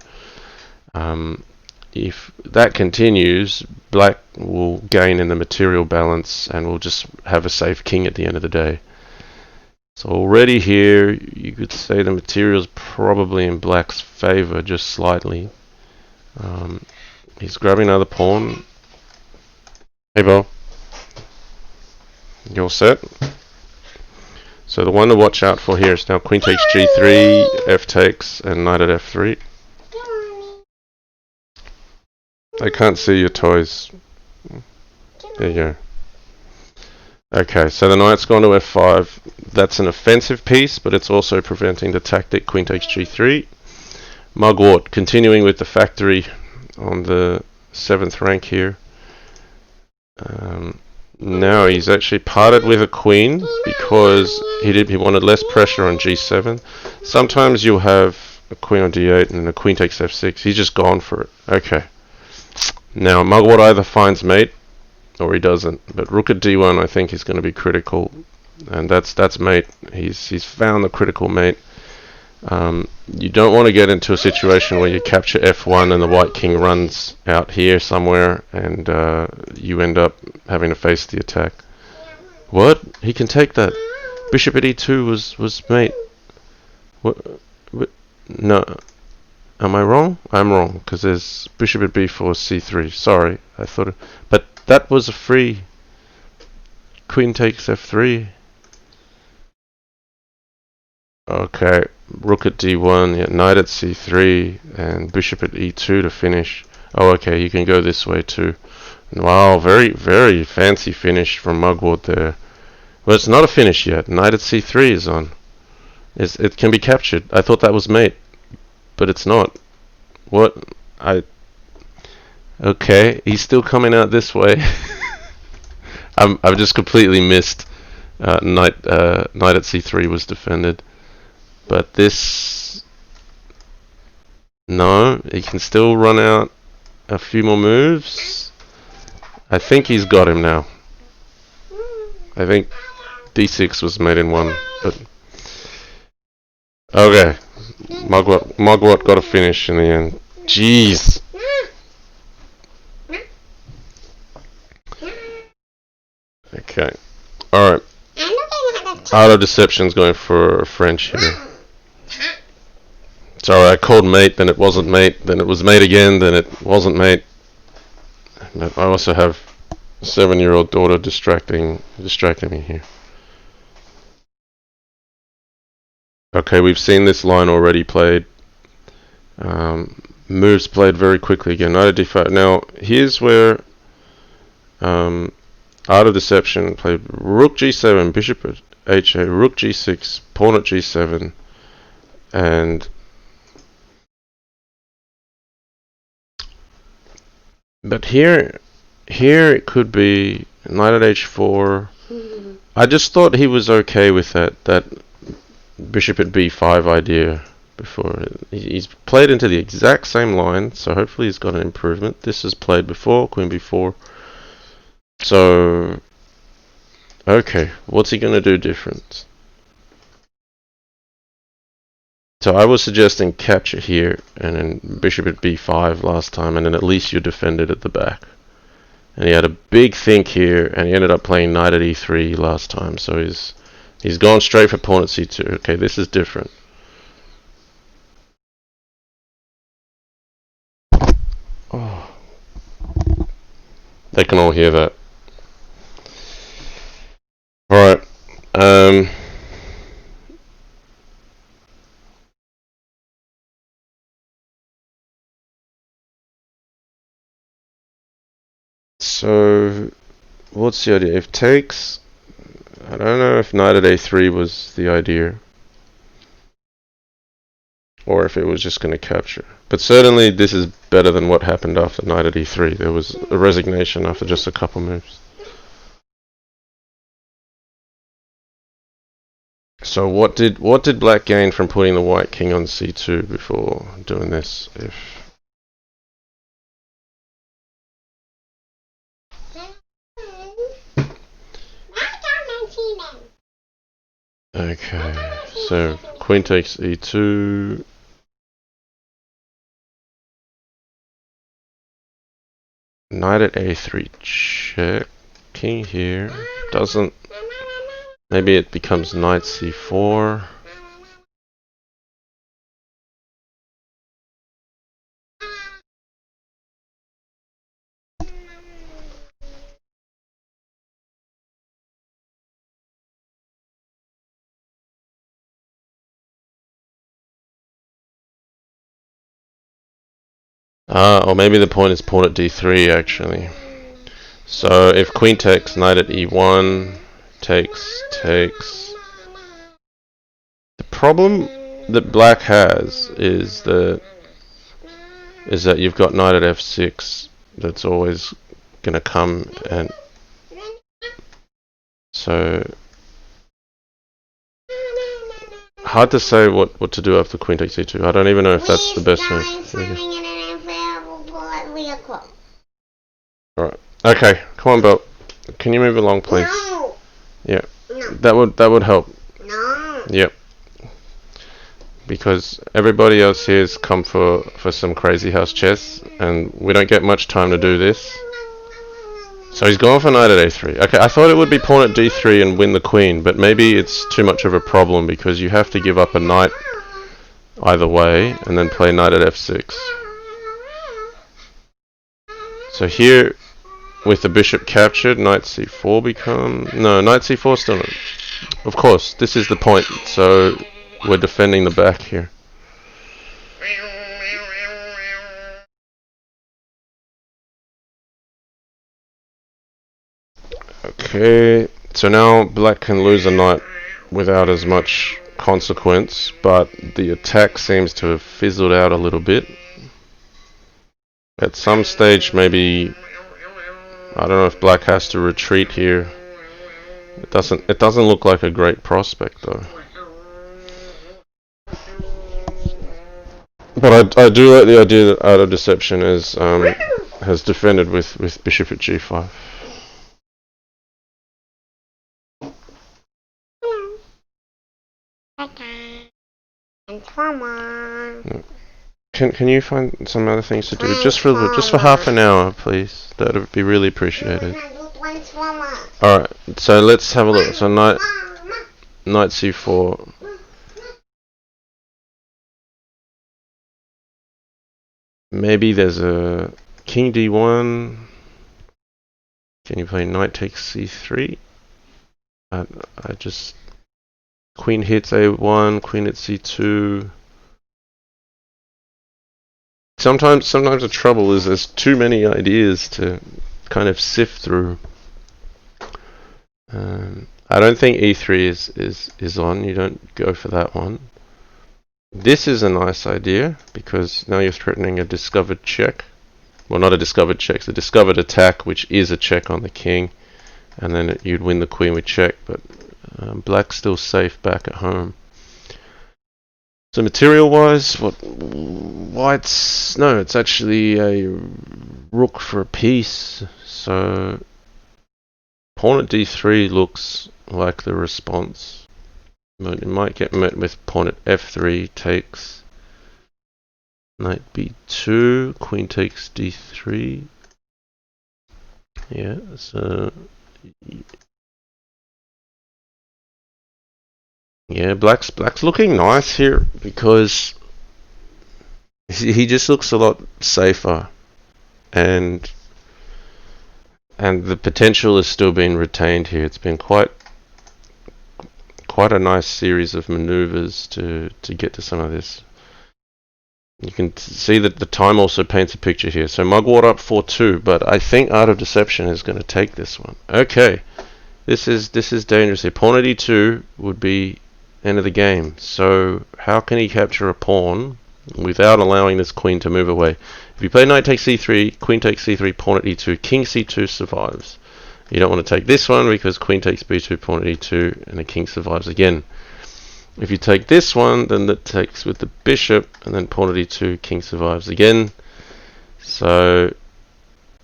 if that continues, black will gain in the material balance and will just have a safe king at the end of the day. So already here you could say the material's probably in black's favor just slightly. He's grabbing another pawn. Hey Bo, you all set? So the one to watch out for here is now queen takes g3, f takes, and knight at f3. I can't see your toys. There you go. Okay, so the knight's gone to f5. That's an offensive piece, but it's also preventing the tactic queen takes g3. Mugwort continuing with the factory on the 7th rank here. Now he's actually parted with a queen because he wanted less pressure on g7. Sometimes you'll have a queen on d8 and a queen takes f6. He's just gone for it. Okay. Now Mugwort either finds mate or he doesn't. But rook at d1 I think is going to be critical, and that's mate. He's found the critical mate. You don't want to get into a situation where you capture f1 and the white king runs out here somewhere and you end up having to face the attack. What? He can take that. Bishop at e2 was mate. What? No. Am I wrong? I'm wrong, because there's bishop at b4, c3. Sorry, I thought it, but that was a free. Queen takes f3. Okay, rook at d1, yeah, knight at c3, and bishop at e2 to finish. Oh, okay, you can go this way too. Wow, very, very fancy finish from Mugwort there. Well, it's not a finish yet. Knight at c3 is on. It can be captured. I thought that was mate, but it's not. What? Okay, he's still coming out this way. I've just completely missed. Knight at c3 was defended. But this, no, he can still run out a few more moves. I think he's got him now. I think d6 was made in one, but okay. Mugwort got a finish in the end. Jeez. Okay. All right. Art of Deception's going for French here. Sorry, I called mate, then it wasn't mate, then it was mate again, then it wasn't mate. But I also have a 7-year-old daughter distracting me here. Okay, we've seen this line already played. Moves played very quickly again. Knight at d5. Now, here's where Art of Deception played rook g7, bishop at h8, rook g6, pawn at g7, and but here it could be knight at h4. I just thought he was okay with that bishop at b5 idea before. He's played into the exact same line, so hopefully he's got an improvement. This is played before, queen b4. So, okay, what's he going to do different? So I was suggesting capture here, and then bishop at b5 last time, and then at least you're defended at the back. And he had a big think here, and he ended up playing knight at e3 last time, so he's gone straight for pawn at c2. Okay, this is different. Oh. They can all hear that. Alright, So, what's the idea? If takes, I don't know if knight at a3 was the idea, or if it was just going to capture. But certainly this is better than what happened after knight at e3. There was a resignation after just a couple moves. So what did black gain from putting the white king on c2 before doing this? Okay, so queen takes e2. Knight at a3 check. King here doesn't. Maybe it becomes knight c4. Or maybe the point is pawn at d3 actually. So if queen takes, knight at e1, takes. The problem that black has is that you've got knight at f6 that's always going to come, and so hard to say what to do after queen takes e2. I don't even know if that's the best move. Alright. Okay, come on, Belt. Can you move along, please?
No.
Yeah.
No.
That would help.
No.
Yep. Because everybody else here has come for some crazy house chess, and we don't get much time to do this. So he's gone for knight at a3. Okay, I thought it would be pawn at d3 and win the queen, but maybe it's too much of a problem because you have to give up a knight either way and then play knight at f6. So here, with the bishop captured, knight c4 knight c4 still not. Of course, this is the point, so we're defending the back here. Okay, so now black can lose a knight without as much consequence, but the attack seems to have fizzled out a little bit. At some stage, maybe, I don't know if black has to retreat here. It doesn't look like a great prospect though. But I do like the idea that ArtOfDeception has defended with bishop at g5. Can you find some other things to do just for half an hour, please? That would be really appreciated. Alright, so let's have a look. So knight c4. Maybe there's a king d1. Can you play knight takes c3? I just queen hits a1, queen at c2. Sometimes the trouble is there's too many ideas to kind of sift through. I don't think e3 is on. You don't go for that one. This is a nice idea because now you're threatening a discovered check. Well, not a discovered check, it's a discovered attack, which is a check on the king, and then you'd win the queen with check. But black's still safe back at home. So material-wise, white's... No, it's actually a rook for a piece. So pawn at d3 looks like the response. But it might get met with pawn at f3 takes. Knight b2, queen takes d3. Yeah, so... Yeah, black's looking nice here because he just looks a lot safer, and the potential has still been retained here. It's been quite a nice series of maneuvers to get to some of this. You can see that the time also paints a picture here. So Mugwort up 4-2, but I think Art of Deception is going to take this one. Okay, this is dangerous here. Pawn at e2 would be end of the game. So how can he capture a pawn without allowing this queen to move away? If you play knight takes c3, queen takes c3, pawn at e2, king c2 survives. You don't want to take this one because queen takes b2, pawn at e2, and the king survives again. If you take this one, then that takes with the bishop, and then pawn at e2, king survives again. So,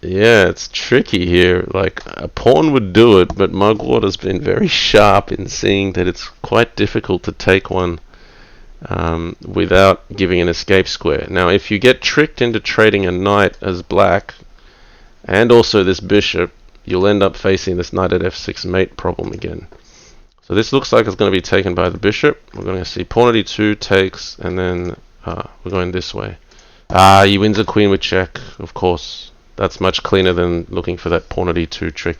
yeah, it's tricky here. Like, a pawn would do it, but Mugwort has been very sharp in seeing that it's quite difficult to take one without giving an escape square. Now, if you get tricked into trading a knight as black, and also this bishop, you'll end up facing this knight at f6 mate problem again. So this looks like it's going to be taken by the bishop. We're going to see pawn at e2 takes, and then we're going this way. He wins a queen with check, of course. That's much cleaner than looking for that pawn at e2 trick.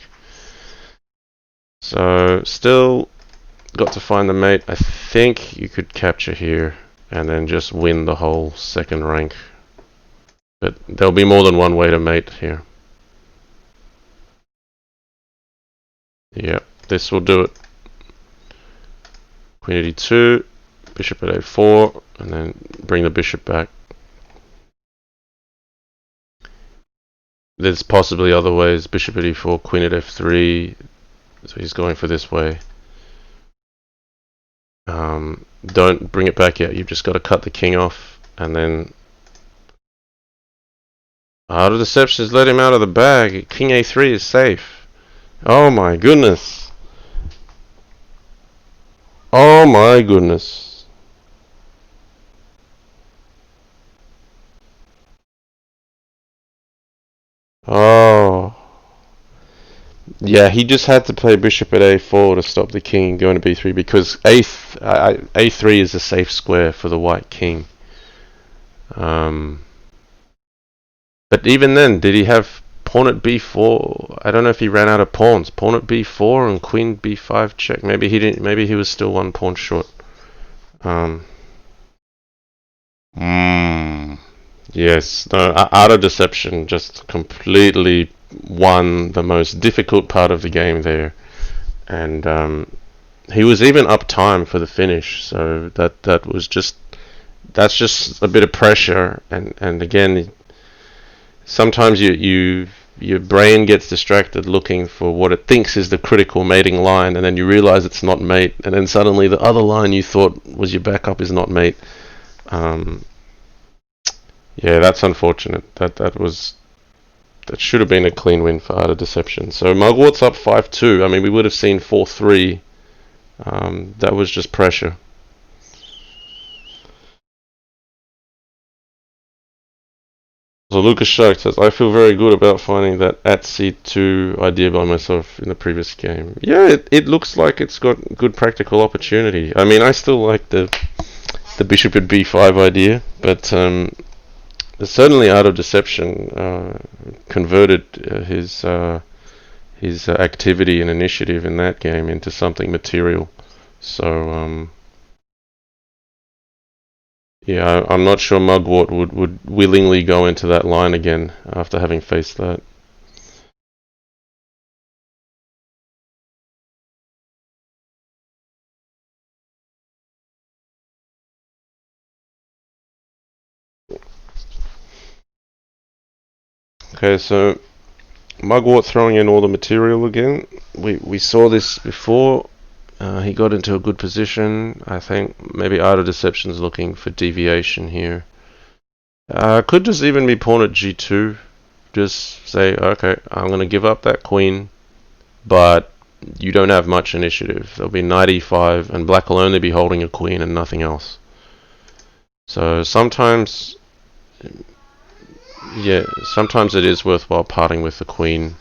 So still got to find the mate. I think you could capture here and then just win the whole second rank. But there'll be more than one way to mate here. Yeah, this will do it. Queen at e2, bishop at a4, and then bring the bishop back. There's possibly other ways. Bishop at e4, queen at f3. So he's going for this way. Don't bring it back yet. You've just got to cut the king off, and then Art of Deception has let him out of the bag. King a3 is safe. Oh my goodness. Oh my goodness. Oh. Yeah, he just had to play bishop at a4 to stop the king going to b3 because a3 is a safe square for the white king. But even then, did he have pawn at b4? I don't know if he ran out of pawns. Pawn at b4 and queen b5 check. Maybe he didn't. Maybe he was still one pawn short. Yes. No. Art of Deception just completely won the most difficult part of the game there, and he was even up time for the finish. So that's just a bit of pressure, and again, sometimes your brain gets distracted looking for what it thinks is the critical mating line, and then you realize it's not mate, and then suddenly the other line you thought was your backup is not mate. Yeah, that's unfortunate. That should have been a clean win for Art of Deception. So Mugwort's up 5-2. I mean, we would have seen 4-3. That was just pressure. So Lucas Shark says, I feel very good about finding that at c2 idea by myself in the previous game. Yeah, it looks like it's got good practical opportunity. I mean, I still like the bishop at b5 idea, but certainly Art of Deception converted his activity and initiative in that game into something material. So yeah, I'm not sure Mugwort would willingly go into that line again after having faced that. Okay, so Mugwort throwing in all the material again. We saw this before. He got into a good position. I think maybe Art of Deception's looking for deviation here. Could just even be pawn at g2. Just say, okay, I'm going to give up that queen, but you don't have much initiative. There'll be knight e5, and black will only be holding a queen and nothing else. So sometimes, yeah, sometimes it is worthwhile parting with the queen.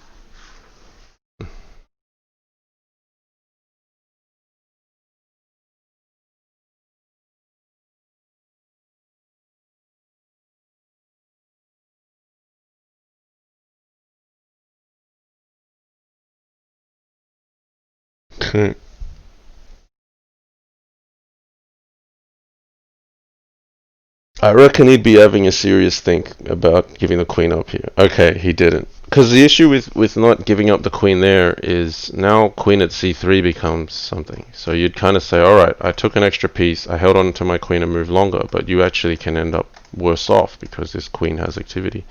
I reckon he'd be having a serious think about giving the queen up here. Okay, he didn't. Because the issue with not giving up the queen there is now queen at c3 becomes something. So you'd kind of say, alright, I took an extra piece, I held on to my queen and moved longer, but you actually can end up worse off because this queen has activity.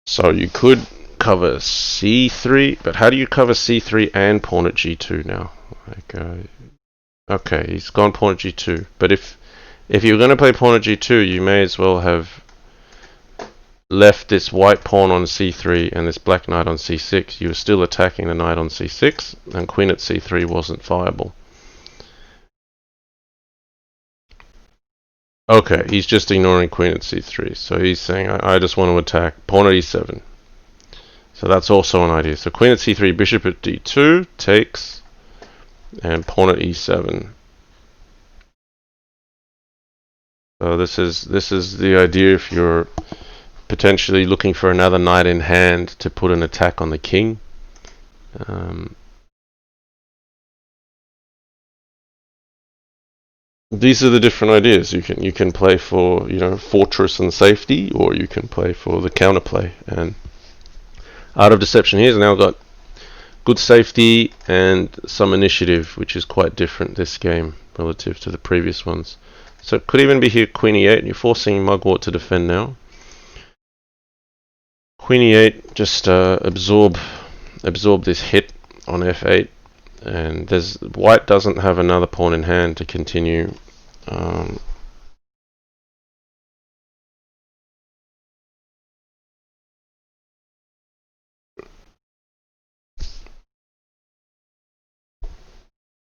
So you could cover c3, but how do you cover c3 and pawn at g2 now? Like, okay, he's gone pawn at g2, but if you're going to play pawn at g2, you may as well have left this white pawn on c3 and this black knight on c6. You were still attacking the knight on c6, and queen at c3 wasn't viable. Okay, he's just ignoring queen at c3, so he's saying, I just want to attack pawn at e7. So that's also an idea. So queen at c3, bishop at d2, takes, and pawn at e7. So this is the idea if you're potentially looking for another knight in hand to put an attack on the king. These are the different ideas. You can play for fortress and safety, or you can play for the counterplay. And Art of Deception here has now got good safety and some initiative, which is quite different this game relative to the previous ones. So it could even be here queen e8, and you're forcing Mugwort to defend now. Queen e8, just absorb this hit on f8, and white doesn't have another pawn in hand to continue.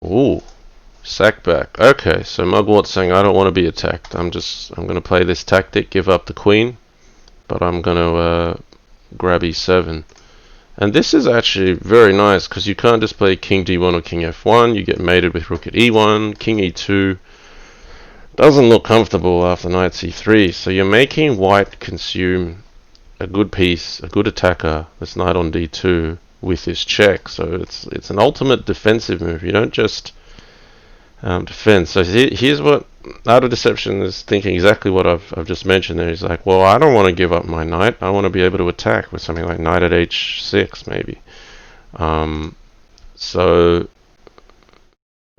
Ooh, sack back. Okay, so Mugwort's saying I don't want to be attacked. I'm going to play this tactic, give up the queen, but I'm going to grab e7. And this is actually very nice because you can't just play king d1 or king f1. You get mated with rook at e1, king e2. Doesn't look comfortable after knight c3. So you're making white consume a good piece, a good attacker, this knight on d2 with this check. So it's an ultimate defensive move. You don't just defend. So here's what Art of Deception is thinking, exactly what I've just mentioned there. He's like, well, I don't want to give up my knight. I want to be able to attack with something like knight at h6 maybe. So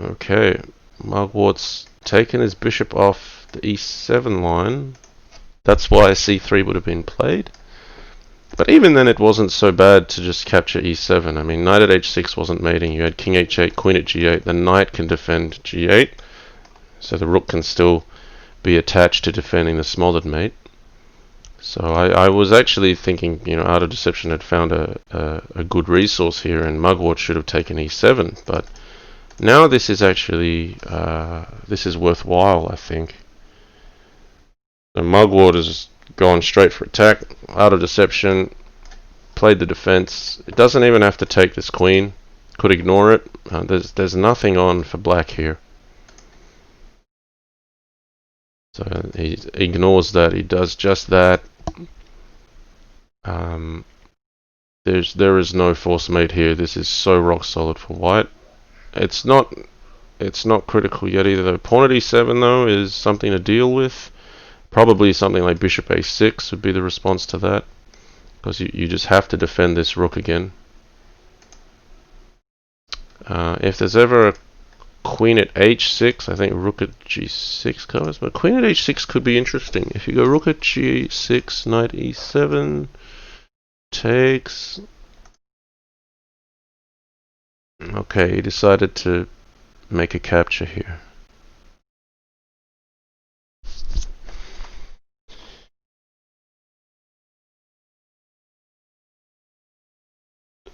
okay, Mugwort's taken his bishop off the e7 line. That's why c3 would have been played. But even then it wasn't so bad to just capture e7. I mean, knight at h6 wasn't mating. You had king h8, queen at g8. The knight can defend g8. So the rook can still be attached to defending the smothered mate. So I was actually thinking, Art of Deception had found a good resource here, and Mugwort should have taken e7. But now this is actually this is worthwhile, I think. So Mugwort has gone straight for attack. Art of Deception played the defense. It doesn't even have to take this queen. Could ignore it. There's nothing on for black here. So he ignores that. He does just that. There is no force mate here. This is so rock solid for white. It's not critical yet either though. Pawn at e7 though is something to deal with. Probably something like bishop a6 would be the response to that, because you just have to defend this rook again. If there's ever a queen at h6, I think rook at g6 covers, but queen at h6 could be interesting. If you go rook at g6, knight e7, takes. Okay, he decided to make a capture here.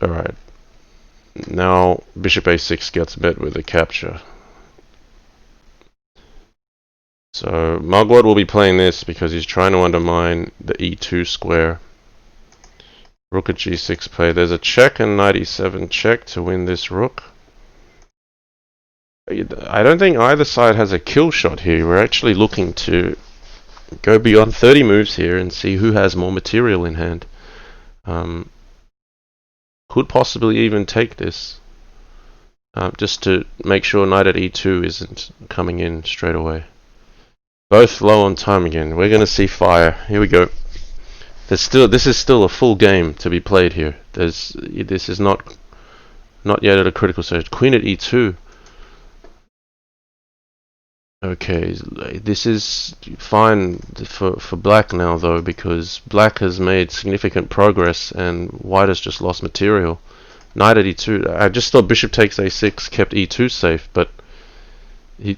Alright, now bishop a6 gets met with a capture. So Mugwort will be playing this because he's trying to undermine the e2 square. Rook at g6 play. There's a check and knight e7 check to win this rook. I don't think either side has a kill shot here. We're actually looking to go beyond 30 moves here and see who has more material in hand. Could possibly even take this, just to make sure knight at e2 isn't coming in straight away. Both low on time again. We're gonna see fire. Here we go. This is still a full game to be played here. This is not yet at a critical stage. Queen at e2. Okay, this is fine for black now though, because black has made significant progress and white has just lost material. Knight at e2. I just thought bishop takes a6 kept e2 safe, but he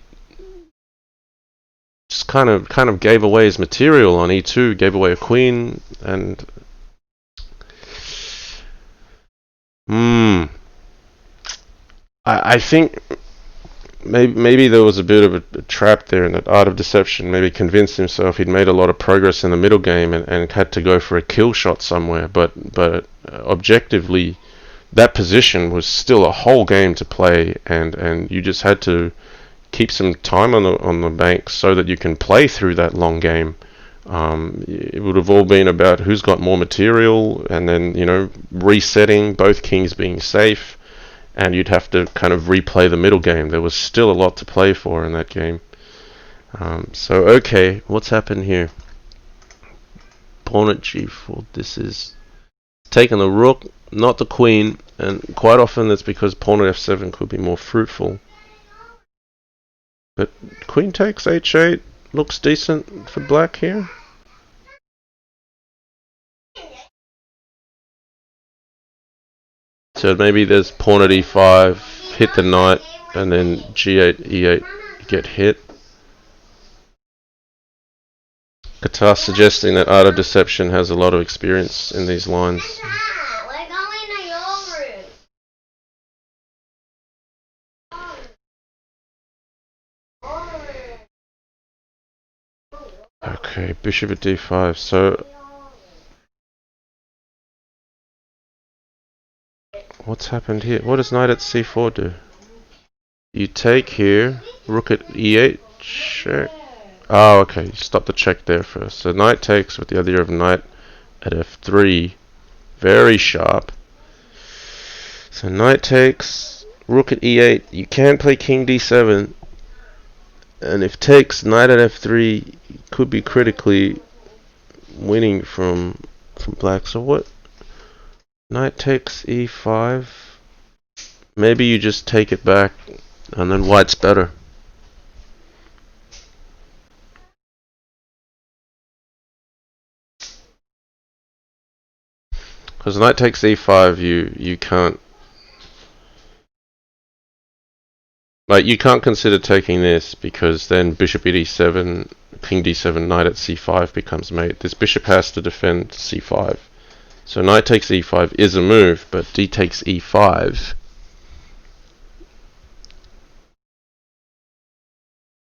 just kind of gave away his material on e2, gave away a queen, and I think maybe there was a bit of a trap there, and that Art of Deception maybe convinced himself he'd made a lot of progress in the middle game and had to go for a kill shot somewhere. But objectively, that position was still a whole game to play, and you just had to keep some time on the bank so that you can play through that long game. It would have all been about who's got more material, and then resetting, both kings being safe. And you'd have to kind of replay the middle game. There was still a lot to play for in that game. So okay, what's happened here? Pawn at g4. This is taking the rook, not the queen, and quite often that's because pawn at f7 could be more fruitful. But queen takes h8 looks decent for black here. So maybe there's pawn at e5, hit the knight, and then g8, e8 get hit. Qatar suggesting that Art of Deception has a lot of experience in these lines.
We're going to your room.
Okay, bishop at d5. So what's happened here? What does knight at c4 do? You take here, rook at e8, check. Oh, okay, you stop the check there first. So knight takes with the idea of knight at f3. Very sharp. So knight takes, rook at e8. You can play king d7. And if takes, knight at f3 could be critically winning from black. So what? Knight takes e5. Maybe you just take it back and then white's better. Because knight takes e5, you can't, like, you can't consider taking this, because then bishop at e7, king d7, knight at c5 becomes mate. This bishop has to defend c5. So knight takes e5 is a move, but d takes e5.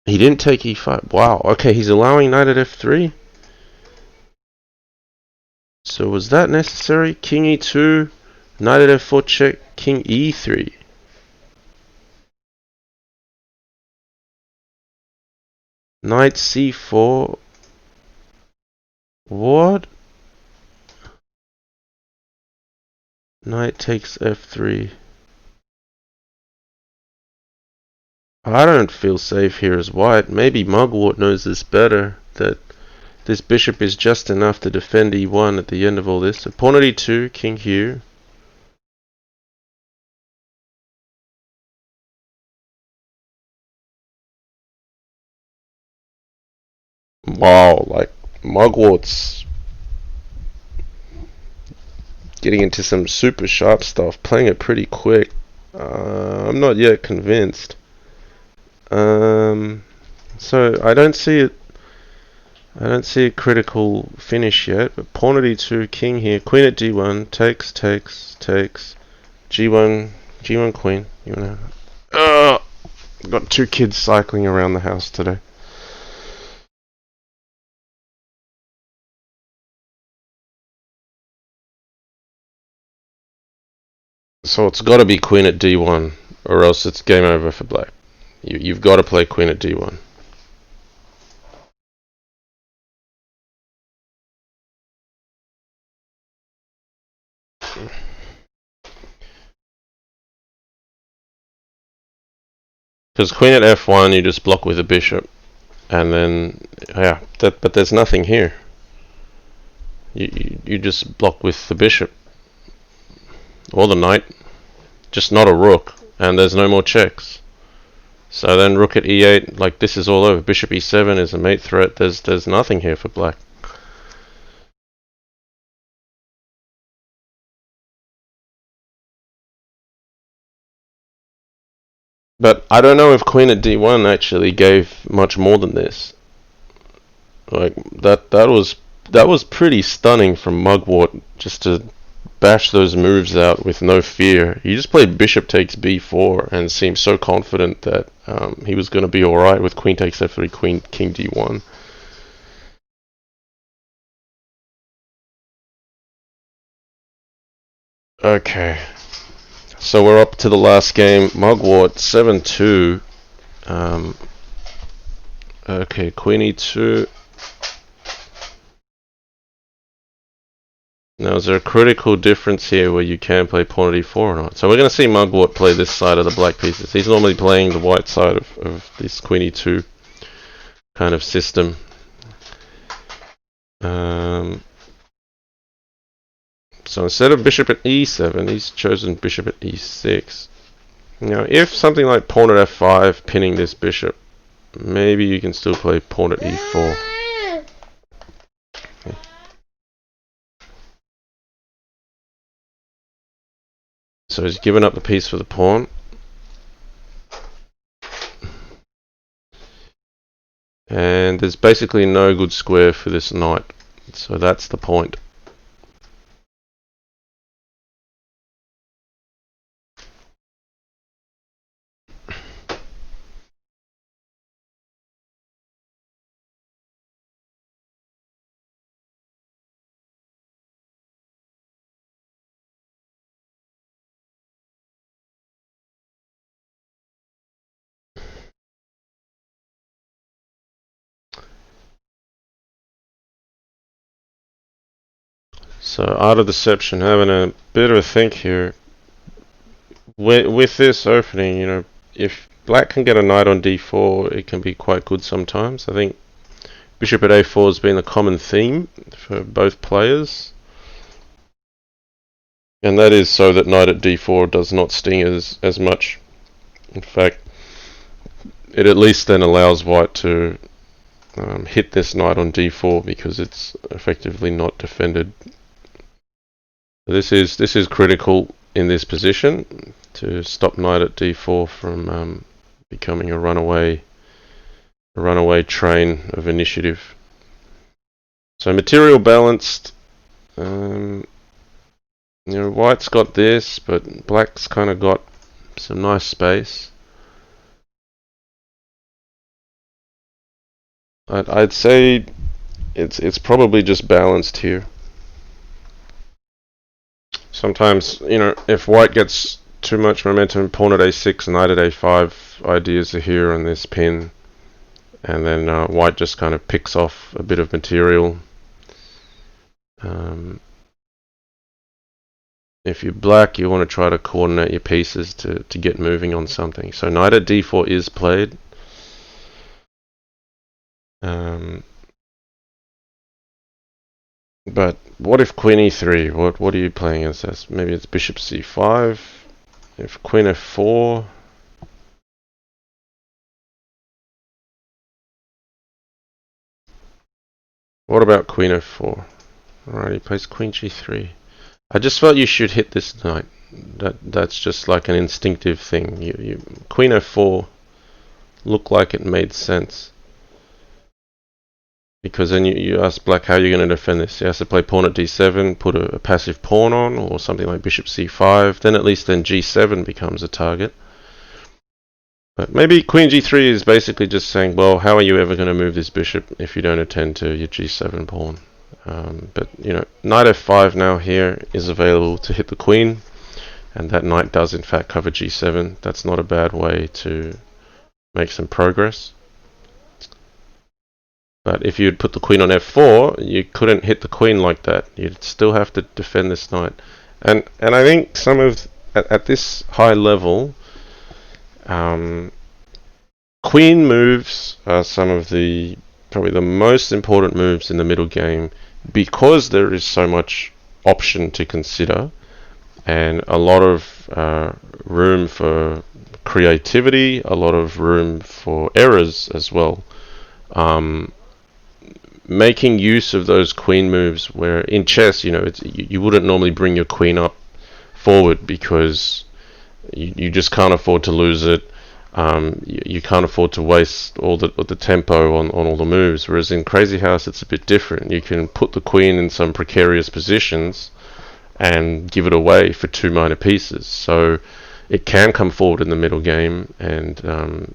He didn't take e5. Wow, okay, he's allowing knight at f3. So was that necessary? King e2, knight at f4 check, king e3. Knight c4. What? Knight takes f3. I don't feel safe here as white. Maybe Mugwort knows this better, that this bishop is just enough to defend e1 at the end of all this. So pawn at e2, king here. Wow, like Mugwort's getting into some super sharp stuff, playing it pretty quick. I'm not yet convinced. So I don't see it. I don't see a critical finish yet. But pawn at e2, king here, queen at d1, takes, g1 queen. You wanna? Got two kids cycling around the house today. So it's got to be queen at d1, or else it's game over for black. You've got to play queen at d1. Because queen at f1, you just block with a bishop, and then yeah, but there's nothing here. You just block with the bishop or the knight, just not a rook, and there's no more checks. So then rook at e8, like this is all over. Bishop e7 is a mate threat. There's nothing here for black. But I don't know if queen at d1 actually gave much more than this. Like that was pretty stunning from Mugwort, just to bash those moves out with no fear. He just played bishop takes b4 and seemed so confident that he was going to be alright with queen takes f3, king d1. Okay, so we're up to the last game. Mugwort 7-2. Okay, queen e2. Now, is there a critical difference here where you can play pawn at e4 or not? So we're going to see Mugwort play this side of the black pieces. He's normally playing the white side of this queen e2 kind of system. So instead of bishop at e7, he's chosen bishop at e6. Now, if something like pawn at f5, pinning this bishop, maybe you can still play pawn at e4. So he's given up the piece for the pawn. And there's basically no good square for this knight. So that's the point. So Art of Deception having a bit of a think here. With this opening, you know, if black can get a knight on d4, it can be quite good sometimes. I think bishop at a4 has been a common theme for both players. And that is so that knight at d4 does not sting as much. In fact, it at least then allows white to hit this knight on d4 because it's effectively not defended. This is critical in this position to stop knight at d4 from becoming a runaway train of initiative. So material balanced. You know, white's got this, but black's kind of got some nice space. I'd say it's probably just balanced here. Sometimes, you know, if white gets too much momentum, pawn at a6, knight at a5, ideas are here on this pin, and then white just kind of picks off a bit of material. If you're black, you want to try to coordinate your pieces to get moving on something. So knight at d4 is played. But what if queen e3? What are you playing as this? Maybe it's bishop c5. If queen f4. What about queen f4? Alright, he plays queen g3. I just felt you should hit this knight. That's just like an instinctive thing. Queen f4 looked like it made sense. Because then you ask black how you're going to defend this. He has to play pawn at d7, put a passive pawn on, or something like bishop c5. Then at least then g7 becomes a target. But maybe queen g3 is basically just saying, well, how are you ever going to move this bishop if you don't attend to your g7 pawn? But, you know, knight f5 now here is available to hit the queen. And that knight does in fact cover g7. That's not a bad way to make some progress. But if you'd put the queen on f4, you couldn't hit the queen like that. You'd still have to defend this knight. And I think some of at this high level, Queen moves are some of the probably the most important moves in the middle game because there is so much option to consider and a lot of room for creativity, a lot of room for errors as well. Um, Making use of those queen moves, where in chess, you wouldn't normally bring your queen up forward because you just can't afford to lose it. You can't afford to waste all the tempo on all the moves. Whereas in Crazy House, it's a bit different. You can put the queen in some precarious positions and give it away for two minor pieces. So it can come forward in the middle game, and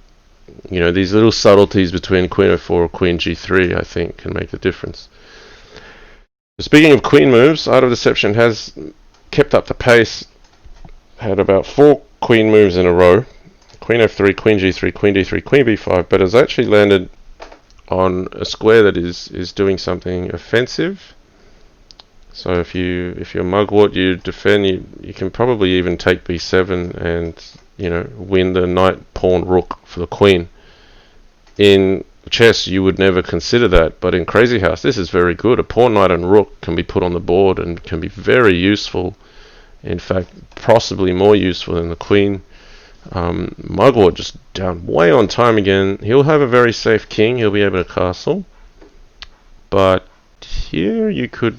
these little subtleties between Queen f4 or Queen g3, I think, can make the difference. Speaking of queen moves, Art of Deception has kept up the pace. Had about 4 queen moves in a row. Queen f3, Queen g3, Queen d3, Queen b5, but has actually landed on a square that is doing something offensive. So if you're Mugwort, you defend. You can probably even take b7 and win the knight, pawn, rook for the queen. In chess, you would never consider that, but in Crazy House, this is very good. A pawn, knight, and rook can be put on the board and can be very useful. In fact, possibly more useful than the queen. Mugwort just down way on time again. He'll have a very safe king. He'll be able to castle. But here you could,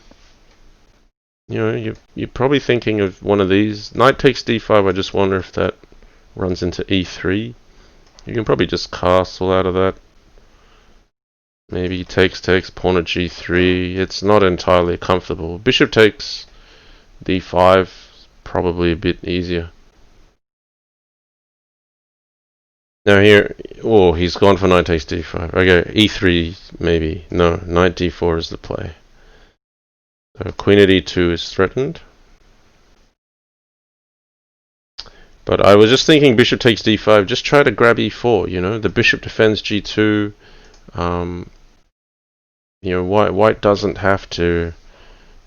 you're probably thinking of one of these. Knight takes d5. I just wonder if that runs into e3. You can probably just castle out of that. Maybe takes, pawn at g3. It's not entirely comfortable. Bishop takes d5. Probably a bit easier. Now here, he's gone for knight takes d5. Okay, e3 maybe. No, knight d4 is the play. Queen at e2 is threatened. But I was just thinking bishop takes d5, just try to grab e4, the bishop defends g2. White doesn't have to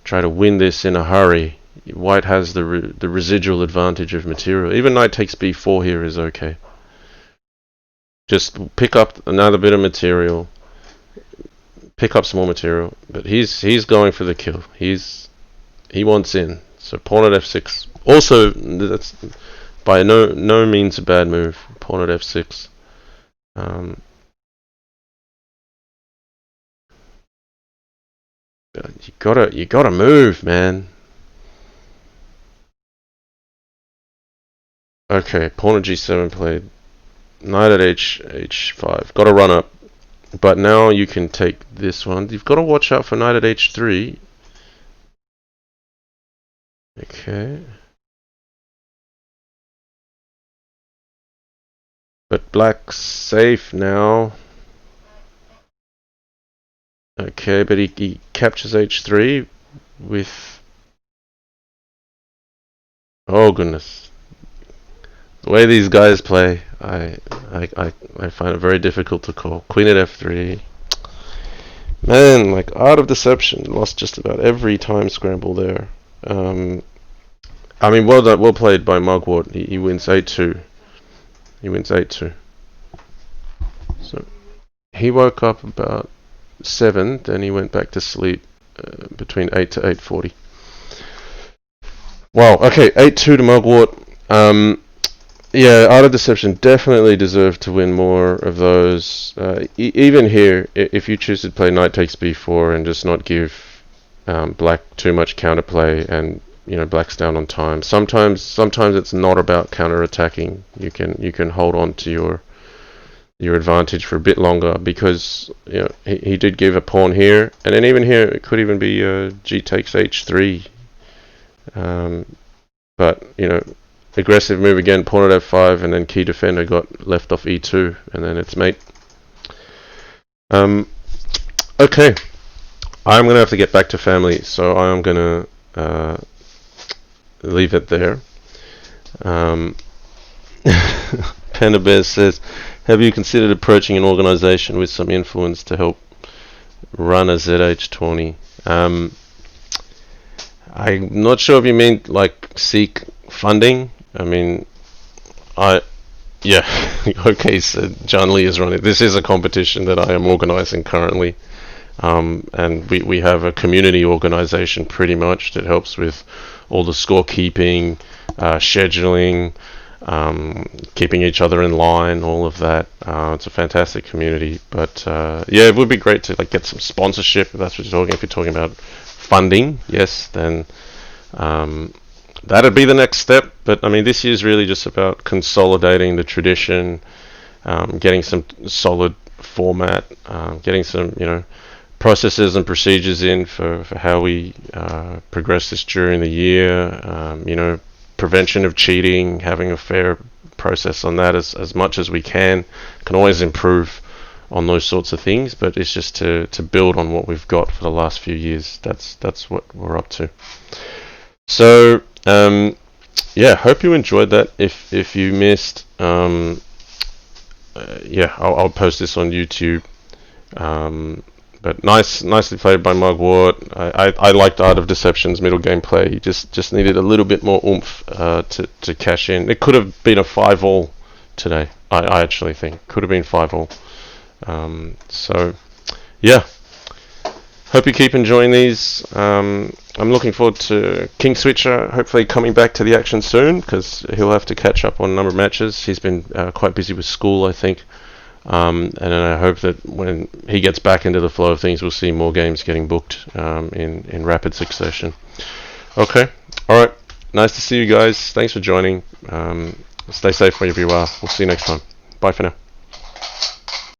try to win this in a hurry. White has the residual advantage of material. Even knight takes b4 here is okay. Just pick up another bit of material. Pick up some more material. But he's going for the kill. He wants in. So pawn at f6. Also, that's by no means a bad move. Pawn at f6. You gotta move, man. Okay, pawn at g7 played. Knight at h5. Gotta run up. But now you can take this one. You've got to watch out for knight at h3. Okay. But black's safe now. Okay, but he captures h3 with... Oh goodness. The way these guys play, I find it very difficult to call. Queen at f3. Man, like Art of Deception lost just about every time scramble there. Well done, well played by Mugwort. He wins 8-2. He wins 8-2. So he woke up about 7, then he went back to sleep between 8 to 8:40. Wow. Okay, 8-2 to Mugwort. Yeah, Art of Deception definitely deserved to win more of those. Even here, if you choose to play knight takes b4 and just not give black too much counterplay, and black's down on time. Sometimes it's not about counter-attacking. You can hold on to your advantage for a bit longer, because he did give a pawn here, and then even here it could even be g takes h3. But aggressive move again, pawn at f5, and then key defender got left off e2, and then it's mate. Okay, I'm gonna have to get back to family, so I'm gonna leave it there. Panda Bear says, have you considered approaching an organization with some influence to help run a ZH20? I'm not sure if you mean like seek funding. I Yeah, okay, so John Lee is running. This is a competition that I am organizing currently. And we have a community organization pretty much that helps with all the scorekeeping, scheduling, keeping each other in line, all of that. It's a fantastic community, but yeah, it would be great to like get some sponsorship if that's what you're talking. If you're talking about funding, yes, then that'd be the next step. But I mean, this year's really just about consolidating the tradition, getting some solid format, getting some processes and procedures in for how we progress this during the year. Prevention of cheating, having a fair process on that as much as we can always improve on those sorts of things, but it's just to build on what we've got for the last few years. That's what we're up to. So yeah, hope you enjoyed that. If you missed, yeah, I'll post this on YouTube. But nicely played by Mugwort. I liked Art of Deception's middle game play. He just needed a little bit more oomph to cash in. It could have been a 5-all today. I actually think could have been 5-all. So yeah, hope you keep enjoying these. I'm looking forward to King Switcher hopefully coming back to the action soon, because he'll have to catch up on a number of matches. He's been quite busy with school, I think. And then I hope that when he gets back into the flow of things, we'll see more games getting booked in rapid succession. Okay, all right. Nice to see you guys. Thanks for joining. Stay safe wherever you are. We'll see you next time. Bye for now.